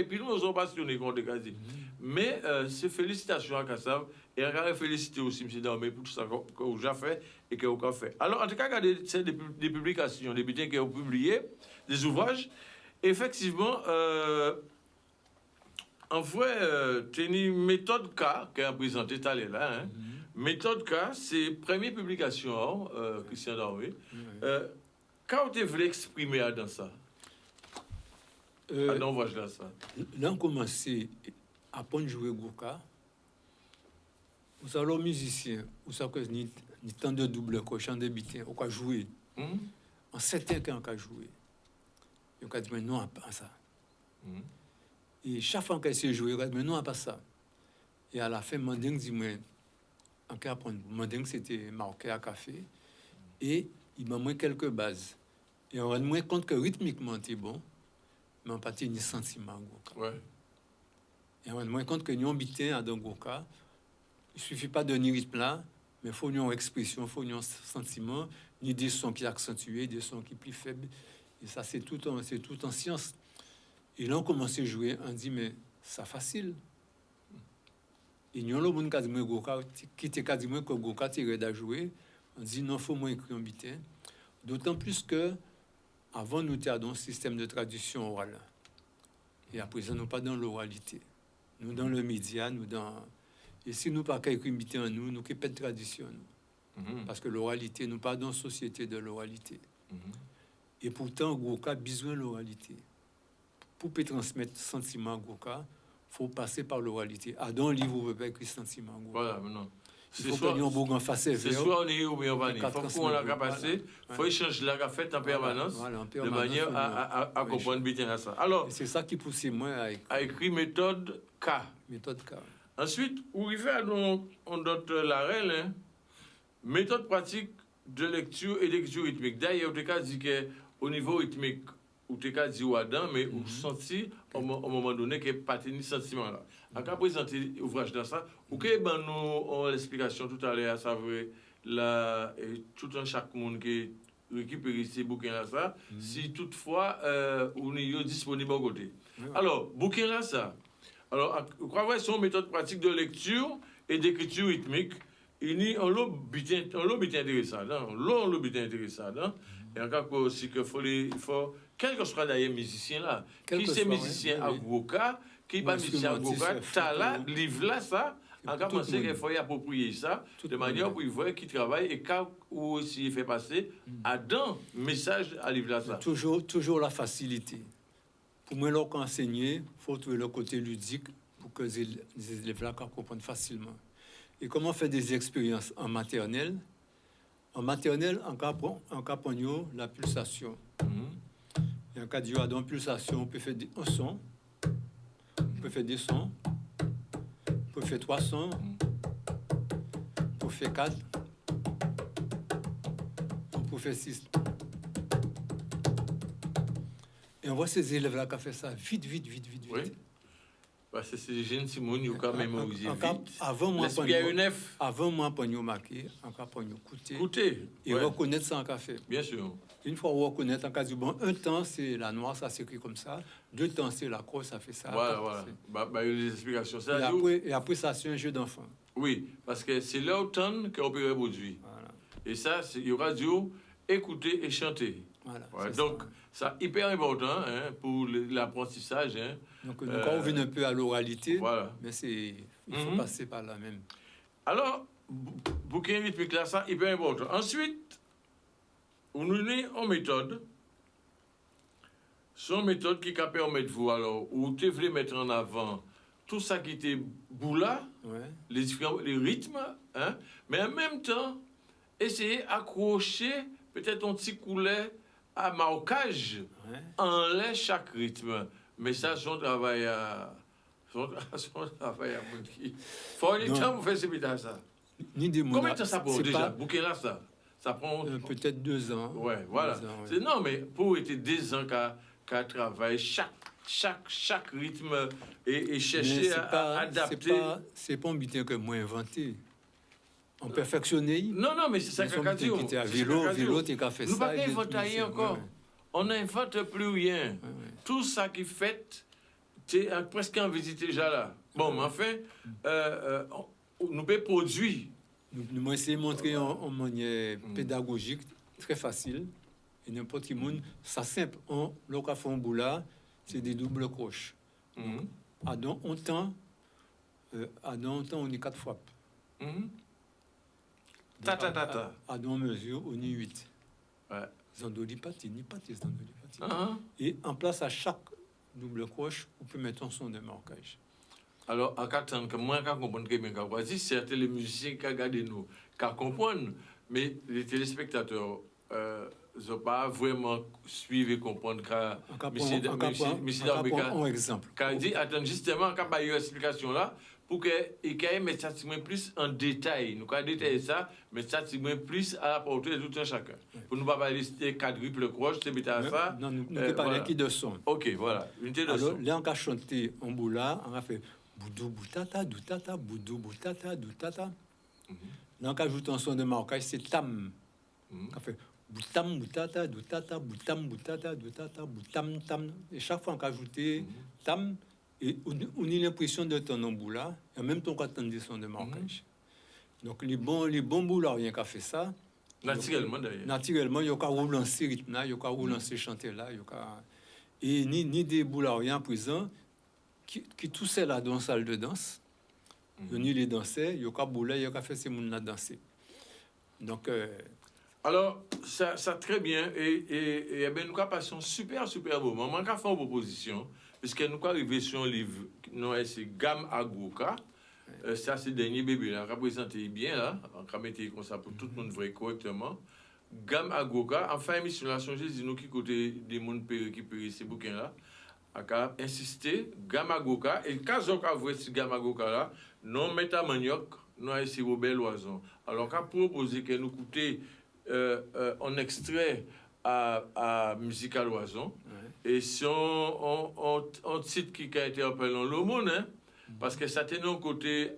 plus loin, ils sont passionnés, comme on dit. Mais c'est félicitations à Kassav et on va féliciter aussi M. Darmé pour tout ça qu'on a fait et qu'on a fait. Alors, en tout cas, regardez des publications, des bulletins qui ont publié, des ouvrages. Effectivement, en vrai, tu as une méthode K qui a présenté tout à l'heure là. Méthode K, c'est la première publication, Christian Darmé. Quand tu voulais exprimer dans ça, là, on commençait à apprendre à jouer Gouka. Vous avez les musiciens, vous savez que ni temps de double, chant de bitin, on peut jouer. En 7 ans, on peut jouer. On peut dire non à ça. Et chaque fois qu'on s'est joué, on peut dire non à ça. Et à la fin, Manding dit moi, on peut apprendre. Manding, c'était marqué à café. Et il m'a mis quelques bases. Et on rend moins compte que rythmiquement, c'est bon, mais on partit ni sentiment. Ouais. Et on rend moins compte que nous habitons à Dongoka. Il ne suffit pas de ni rythme là, mais il faut une expression, il faut un sentiment, ni des sons qui accentués, des sons qui plus faibles. Et ça, c'est tout en science. Et là, on commence à jouer, on dit, mais c'est facile. Et nous, le monde qui était quasiment que Goka tirait à jouer, on dit, non, il faut moins écrire en bitin. D'autant plus que avant, nous étions dans un système de traduction orale. Et à présent, nous pas dans l'oralité. Nous dans le média, nous dans... Et si nous pas qu'à écrire en nous, nous qui pas de tradition. Parce que l'oralité, nous pas dans une société de l'oralité. Et pourtant, Gouka a besoin de l'oralité. Pour transmettre sentiment à Gouka, il faut passer par l'oralité. Dans le livre, vous ne pouvez pas écrire sentiment à Gouka. Voilà, non. C'est soit on est ou bien on va. Il faut qu'on l'a passé, il faut échanger la fête en permanence, de manière à comprendre bien ça. Alors, c'est ça qui pousse moi à écrire méthode K. Méthode K. Ensuite, où il fait d'autres l'arène, méthode pratique de lecture et d'écriture rythmique. D'ailleurs, tu as dit qu'au niveau rythmique, ou tu as dit Adam, mais ou senti au moment donné qu'il n'y a pas de sentiment là. On a présenté l'ouvrage dans ça. Ou que nous l'explication tout à l'heure, à savoir tout un chaque monde qui récupère ces bouquins là ça, si toutefois on est disponible à côté. Alors, bouquin là ça. Alors, je crois que c'est une méthode pratique de lecture et d'écriture rythmique. Il y a un lot intéressant. Et encore aussi qu'il faut quel que soit d'ailleurs musicien là, qui c'est musicien à Gouka, qui n'est pas musicien à Gouka, t'as là, livre là, ça, encore penser qu'il faut y approprier ça, de manière pour y voir qui travaille et quand ou aussi il fait passer à dans message à livre là, ça. Toujours la facilité. Pour moi, lorsqu'on enseigne, il faut trouver le côté ludique pour que les élèves là comprennent facilement. Et comment faire des expériences en maternelle, En maternelle, en capagno, la pulsation. Et en cas de pulsation, on peut faire un son, on peut faire des sons, on peut faire 3 sons, on peut faire 4, on peut faire 6. Et on voit ces élèves-là qui ont fait ça vite. Oui. Parce que c'est des jeunes Simon, ils ont quand même mémorisé vite. Avant moi, on marqué, on a écouter et reconnaître ça en café. Bien sûr. Une fois on reconnaît en cas du bon, un temps c'est la noire, ça s'écrit comme ça. 2 temps c'est la croix, ça fait ça. Voilà. Il y a des explications. Ça, et après ça, c'est un jeu d'enfant. Oui, parce que c'est là autant qu'on peut reproduire. Voilà. Et ça, il y aura du écouter et chanter. Voilà. Donc, ça hyper important pour l'apprentissage. Donc, nous revenons un peu à l'oralité, mais il faut passer par là même. Alors, bouquin rythmique là, ça hyper important. Ensuite, on nous met en méthode. Son méthode qui permet de vous, alors, où tu veux mettre en avant tout ça qui était boula, les rythmes, mais en même temps, essayer d'accrocher peut-être un petit coulet à marquage en l'air chaque rythme. Mais ça, son travail à mon qui. Faut le temps pour faire ce métier ça. Combien de temps ça prend déjà? Bouquet là, ça prend peut-être 2 ans. Ouais, voilà. Non, mais pour être 2 ans qu'à travailler chaque rythme et chercher à adapter. C'est pas un butin que moi inventé. On perfectionné. Non, mais c'est ça qu'a dit. Qui était à vélo, tu as fait ça. Nous pas inventer encore. On n'invente plus rien. Tout ça qui fait, tu es presque en visite déjà là. Bon, mais enfin, nous pouvons produire. Nous essayons de montrer en manière pédagogique, très facile. Et n'importe qui monde, ça simple. Le café en boula, c'est des doubles croches. À dans un temps, on est 4 frappes. À dans mesure, on est 8. Zandolipati, zandolipati. Et en place à chaque double croche, on peut mettre un son de marquage. Alors, en cas que moi, je comprends que bien qu'a certes les musiciens qui regardent nous, qui comprennent, mais les téléspectateurs n'ont pas vraiment suivi et comprendre un exemple. Quand dit, attends, justement, quand il y a une explication là, pour qu'il mette ça plus en détail. Nous avons détaillé ça, mais ça plus à la portée de tout un chacun. Pour ne pas parler de quadruple croche, c'est à ça. Non, nous ne parlons que de son. Ok, voilà, unité de son. Alors, là, on a chanté en boula, on a fait boudou boutata, doutata, boudou boutata, doutata. Là, on a ajouté un son de marquage, c'est tam. On a fait boutam boutata, doutata, boutam boutata, doutata, boutam tam. Et chaque fois, on a ajouté tam. Et on a l'impression de ton boula, et en même temps qu'on attend des sons de marquage. Donc les bons boulards, rien qu'à fait ça. Naturellement d'ailleurs. Naturellement, il y a qu'à relancer rythme là, il y a qu'à relancer chanter là, et ni des boulards en prison qui tout c'est là dans la salle de danse. Ni les danseurs, il y a qu'à bouler, il y a qu'à faire ces monde là danser. Donc alors ça très bien et ben nous passons super moment. On a fait une proposition. Puisque nous sommes arrivés sur un livre, c'est Gamme Agoka. Ça, c'est le dernier bébé, là. On va présenter bien, là. On va mettre comme ça pour tout le monde vrai correctement. Gamme Agoka. Enfin, émission, là, changé, dis-nous qui côté des mondes qui périssent ces bouquins-là. On a insisté, Gamme Agoka. Et quand on a vu ce Gamme Agoka, là, non, Meta Manioc, non, c'est Robert Loison. Alors, on a proposé que nous coûter un extrait à Musical Loison. Et c'est un titre qui a été appelé dans le monde, parce que ça tenait un côté,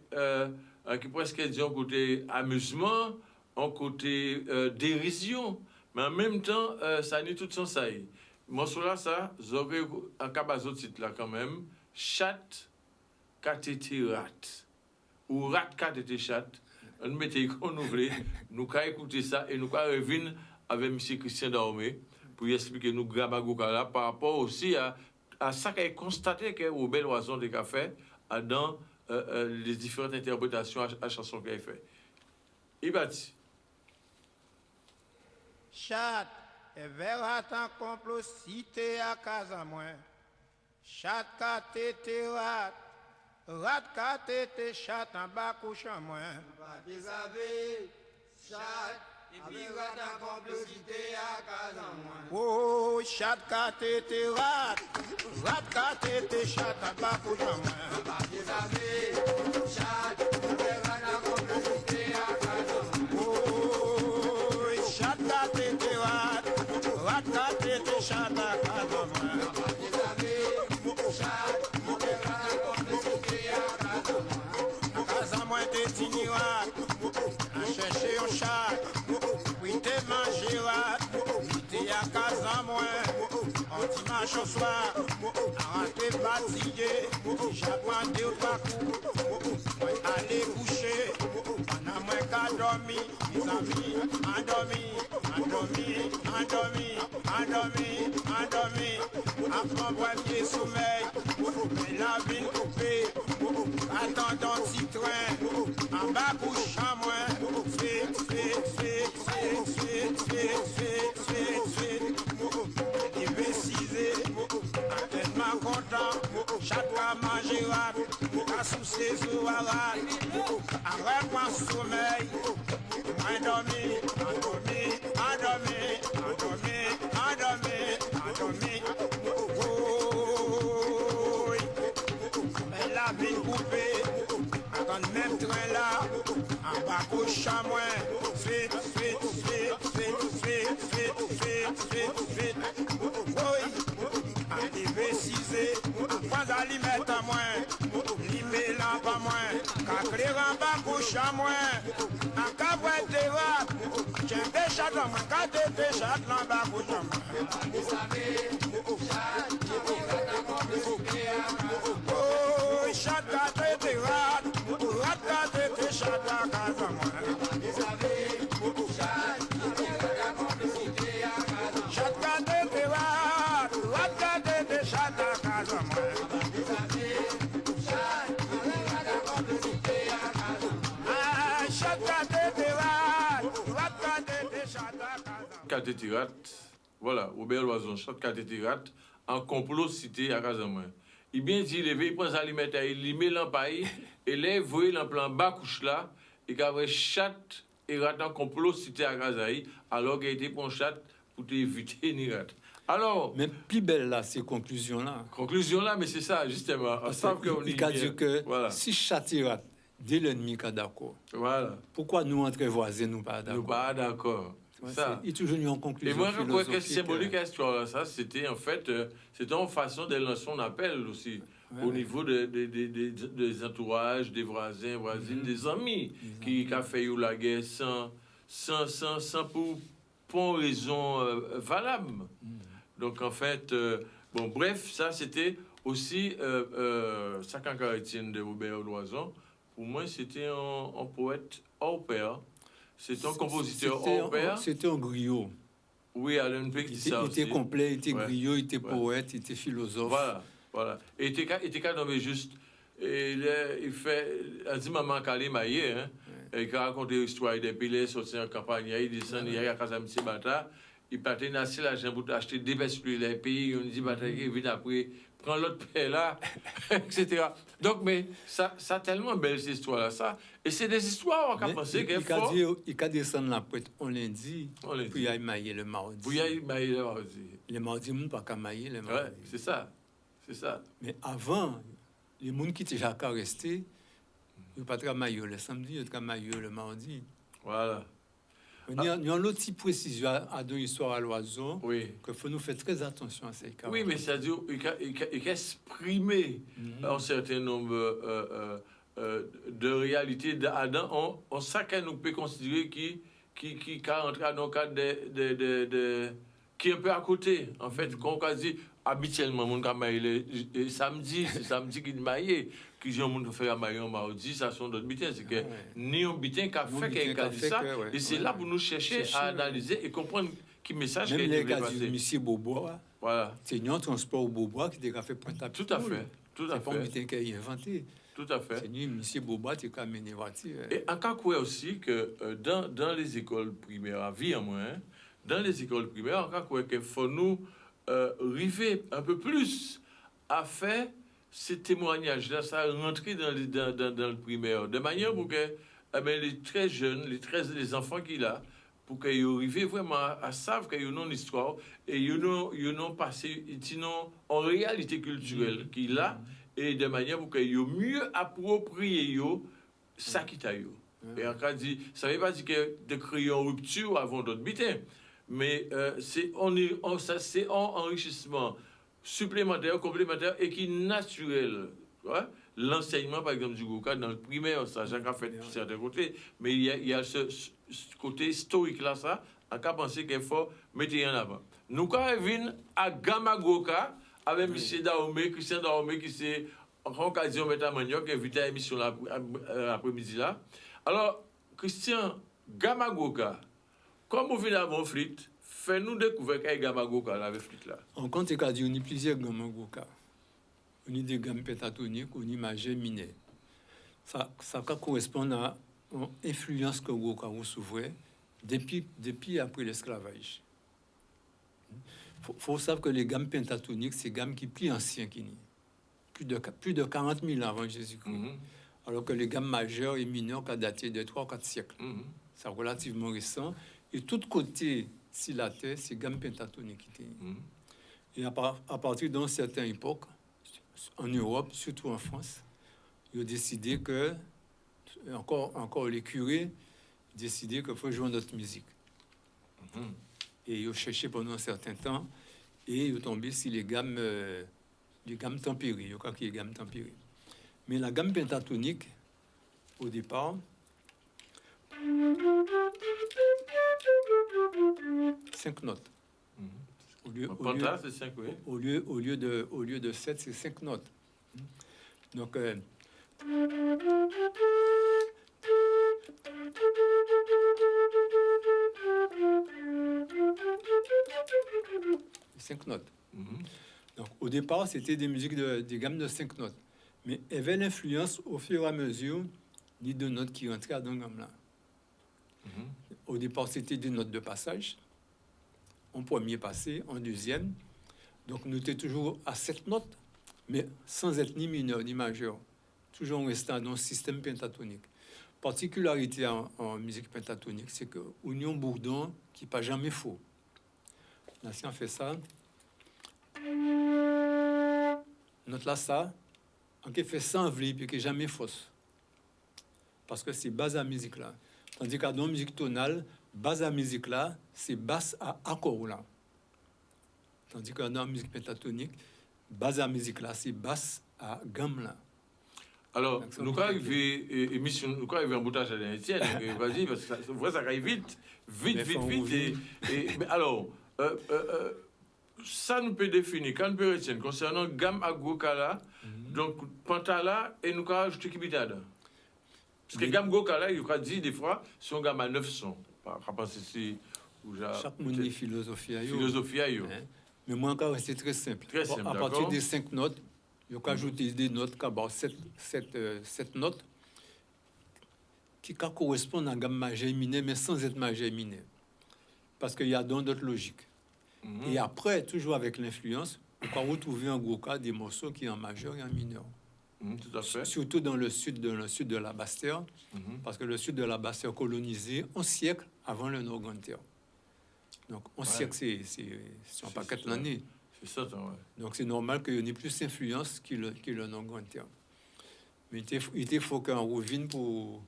qui presque dit un côté amusement, un côté dérision, mais en même temps, ça n'est tout son saï. Moi, sur là, ça, j'aurais un cabazot titre là quand même, chat, catete rat, ou rat catete chat, on mettait qu'on ouvrait, nous avons écouté ça et nous avons revenir avec M. Christian Daomé. Pour expliquer nous Gabagoka là par rapport aussi à ça qu'a constaté que Robert Loison de Café dans les différentes interprétations à chansons qu'il a fait. Il va dire. Chat et verra tant complocité à casa moins. Chat catete rat catete chat en bas couchant moins. Chat Oh, chat katete rat, rat katete chat à bas pour oh, chat katete rat, rat katete chat à casa moi te tinirat, a chercher un chat, oui te manger rat. À casa moins, on dimanche au soir, arrêtez fatigué, j'apprends deux ou trois coups, allez coucher, pendant moi qu'à dormir, mes amis, endormi, après moi pied sommeil, mais la ville coupée, attendant petit train, en bas couche à moi, tellement content, chaque fois manger rate, à sous ses eaux à rate, arrête moi sommeil, endormi, mais la ville coupée, attends même train là, en bas couche à moi, vite, arrivé 6 après d'aller mettre à moins, limé là pas moins, cacré en bas couche à moins, en cabouette de rap, j'ai des chats dans moi, quand des chats là bas couche à moi. Oh, chat gâté de rat gâté de chat à casa moi. Catétirat, voilà, Robert Loison, chat catétirat, en complot cité à Casamouin. Il bien dit, il prend sa limite, il met l'empaille, et là, il voit l'emplan bas couche là, et qu'après chat et rat en complot cité à Casaï, alors qu'il a été pour chat pour éviter ni rat. Alors. Mais plus belle là, ces conclusions-là. Conclusion-là, mais c'est ça, justement. Il a dit que voilà. Si chat et rat, dès l'ennemi qui est d'accord. Voilà. Pourquoi nous, entre voisins, nous pas d'accord? Nous pas d'accord. Ça. Il est toujours eu en conclusion. Et moi, je crois que c'est symbolique à ça, c'était en fait, c'était en façon de lancer un appel aussi, au niveau des entourages, des voisins, voisines, des amis, qui a fait la guerre sans pour raison valable. Donc en fait, bon, bref, ça c'était aussi ça quand de Robert Loison, pour moi c'était un poète hors pair. C'est un compositeur hors pair. C'était un griot. Oui, Alain Peck dit ça aussi. Il était complet, il était griot, il était poète, il était philosophe. Voilà. Et il était quand même juste. Et il fait. Il dit maman calé maillé, hein. Et il raconte l'histoire des pilets, sorti en campagne, il descend, il y a Casa M. Bata. Il partait nasser l'argent pour acheter des vestes les pays. On dit Bata, il vient après. Prends l'autre paix là, etc. Donc, mais ça tellement belle cette histoire-là, ça. Et c'est des histoires qu'on a pensé qu'il faut. Il a descendu la pointe on lundi, puis il a maillé le mardi. Le mardi, on ne peut pas mailler le mardi. Ouais, c'est ça. Mais avant, les gens qui étaient déjà restés, ils n'ont pas travaillé le samedi, ils ont travaillé le mardi. Voilà. Il y a une autre petite précision à donner l'histoire à l'oiseau, qu'il faut nous faire très attention à ces cas. Oui, mais c'est-à-dire qu'il exprimer un certain nombre de réalités d'Adam, on sait qu'on peut considérer qui entre dans le cadre qui est un peu à côté. En fait, quand on dit habituellement, mon gars, samedi, c'est samedi qui est maillé. Qui j'ai un monde fait à maillon mardi, ça sont d'autres bitins. C'est que ni un bitin qui a fait qu'il a dit ça. Et c'est là pour nous chercher à analyser et comprendre qui message qui est passé. Même les Bobois, voilà. C'est un transport au Bobois qui a fait pointe à tout à fait. C'est pas un bitin qui a inventé. Tout à fait. C'est M. Bobois qui a amené voiture. Et encore quoi aussi que dans les écoles primaires, à vie en moins, dans les écoles primaires, encore quoi qu'il faut nous arriver un peu plus à faire ces témoignages-là, ça rentrer dans le primaire, de manière pour que les très jeunes, les enfants qu'il a, pour qu'ils arrivent vraiment à savoir qu'ils ont une histoire et ils ont passé en réalité culturelle qu'il a et de manière pour qu'ils mieux approprié ça qui t'a eu. Et en cas dit, ça ne veut pas dire que de créer une rupture avant d'autres bitins, mais c'est un enrichissement supplémentaire, complémentaire et qui est naturel. Ouais? L'enseignement, par exemple, du Goka, dans le primaire, ça, j'ai fait de certains côtés, mais il y a ce côté historique-là, ça, on a pensé qu'il faut mettre en avant. Nous, quand on vient à Gama Goka, avec M. Daomé, Christian Daomé, qui s'est en occasion de Manioc, qui a invité à l'émission l'après-midi là. Alors, Christian, Gama Goka, comme vous venez à mon flit, fais-nous découvrir qu'il y a Gama Goka là, avec flit là. En compte, il y a plusieurs Gama Goka. On a des gammes pentatoniques, on a majeur mineur. Ça correspond à l'influence que Goka recevait depuis après l'esclavage. Faut savoir que les gammes pentatoniques, c'est des gammes qui sont plus anciennes qui plus de 40 000 ans avant Jésus-Christ. Alors que les gammes majeures et mineures qui datent de 3 ou 4 siècles. C'est relativement récent. Et tout côté, si la terre, c'est gamme pentatonique qui était. Et à partir d'une certaine époque, en Europe, surtout en France, ils ont décidé que, encore les curés, décidé qu'il faut jouer notre musique. Et ils ont cherché pendant un certain temps, et ils ont tombé sur les gammes tempérées. Je crois qu'il y a les gammes tempérées. Mais la gamme pentatonique, au départ, 5 notes. Au lieu de 7, c'est 5 notes. Donc, cinq notes. Donc, au départ, c'était des musiques des gammes de 5 notes. Mais il y avait l'influence au fur et à mesure des 2 notes qui rentraient dans la gamme-là. Au départ, c'était des notes de passage. En premier passé, en deuxième. Donc, nous étions toujours à 7 notes, mais sans être ni mineur ni majeur. Toujours restant dans le système pentatonique. Particularité en musique pentatonique, c'est que Union Bourdon, qui n'est pas jamais faux. Là, si on fait ça, note là, ça, on fait sans vli, puis qui n'est jamais fausse. Parce que c'est base à musique là. Tandis que dans la musique tonale, base à musique là, c'est basse à accord là. Tandis que dans la musique pentatonique, base à musique là, c'est basse à gamme là. Alors, nous arrivons en boutage à l'Étienne, vas-y, parce que ça arrive vite. Mais alors, ça nous peut définir, quand nous peut retenir, concernant gamme à Gokala, donc Pantala, et nous avons ajouté Kibitade. Parce que gamme Gokala, il y a dit des fois, son gamme à 900. Chaque monde est philosophie. Mais moi, encore, c'est très simple. À partir des 5 notes, il faut ajouter des notes, 7 notes, qui correspondent à la gamme majeure et mineure, mais sans être majeure et mineure. Parce qu'il y a d'autres logiques. Et après, toujours avec l'influence, on peut retrouver en gros cas des morceaux qui sont en majeur et en mineur. Tout à fait. Surtout dans le sud de la Basse-Terre, parce que le sud de la Basse-Terre colonisé un siècle avant le Nord-Grande-Terre. Donc, un siècle, c'est un paquet de l'année. C'est ça, ouais. Donc, c'est normal qu'il y ait plus d'influence que le Nord-Grande-Terre. Mais il faut qu'on revienne pour...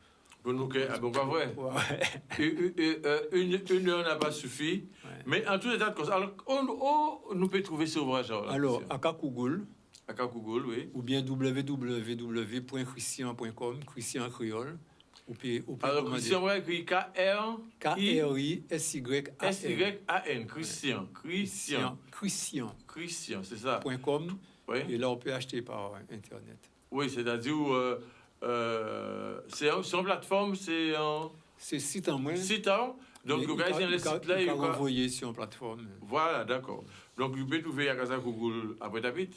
Bon, pas vrai. Une heure n'a pas suffi. Ouais. Mais en tout état de cause, alors, nous peut trouver ce ouvrage. Alors, à Google, oui. Ou bien www.christian.com, Christian Créole. Alors, Christian, on va écrire K-R-I-S-Y-A-N. Christian, c'est ça. .com. Oui. Et là, on peut acheter par Internet. Oui, c'est-à-dire, c'est une plateforme, c'est un... C'est site en moins. Site en donc, vous avez dans le site là, il va envoyer sur une plateforme. Voilà, d'accord. Donc, vous pouvez trouver à Casa Google après David.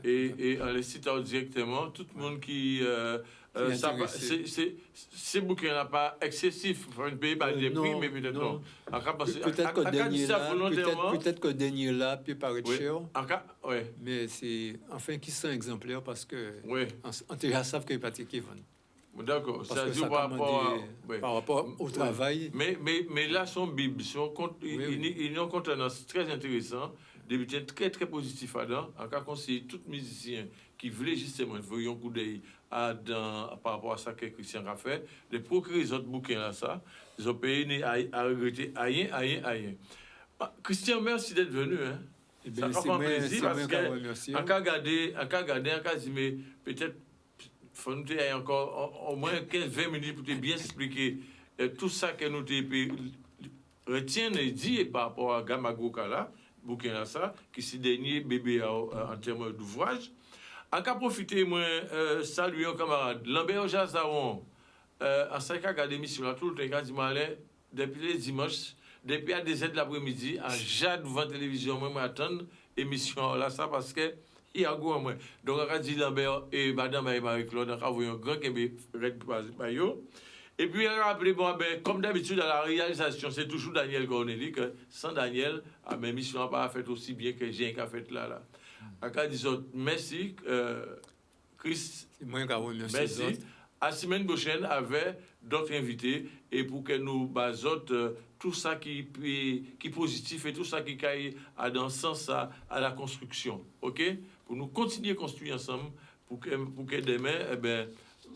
Et on les cite directement. Tout le monde qui. Ces bouquins n'est pas excessif. Il faut payer par des prix, mais peut-être non. Peut-être que dernier là peut paraître cher. Mais c'est. Enfin, qui sont exemplaires parce que. On déjà savent qu'il n'y a pas de qui vend. D'accord. Parce que ça par rapport au travail. Mais là, son Bible, il a un contenance très intéressant, des bulletins très, très positifs là-dedans. En cas conseiller tout musicien qui voulait justement faire un coup d'œil par rapport à ça que Christian a fait, de procurer les autres bouquins là, ça, ils ont payé à regretter rien. Christian, merci d'être venu. Hein. Ça fait un plaisir parce que, en cas regarder, mais peut-être, il faut nous avoir encore au moins 15-20 minutes pour te bien expliquer tout ça que nous retient et dit par rapport à Gamagoka là, bouquin là, ça, qui est le dernier bébé en termes d'ouvrage. En cas profiter, moi, saluer un camarade, Lambert Jazaron, en 5 ans, regarder l'émission là, tout le temps, depuis les dimanches, depuis à 2h de l'après-midi, en jade devant la télévision, moi, m'attendre l'émission là, ça, parce que il y a un moins. Donc, on a dit Lambert et Madame et Marie-Claude, on a vu un grand qui est et puis, on a rappelé, comme d'habitude, à la réalisation, c'est toujours Daniel Corneli, que sans Daniel, ma mission n'a pas fait aussi bien que j'ai fait là. À disons, merci, Chris. Merci. À la semaine prochaine, avec d'autres invités, et pour que nous basions tout ça qui est positif et tout ça qui est dans ce sens à la construction. OK? Pour nous continuer à construire ensemble, pour que demain,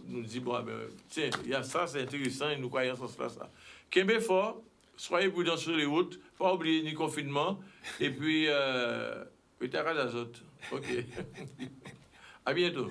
nous disons, tiens, il y a ça, c'est intéressant, et nous croyons en ce sens là. Kembe fort, soyez prudents sur les routes, pas oublier ni confinement, et puis, peut-être à l'azote. OK. À bientôt.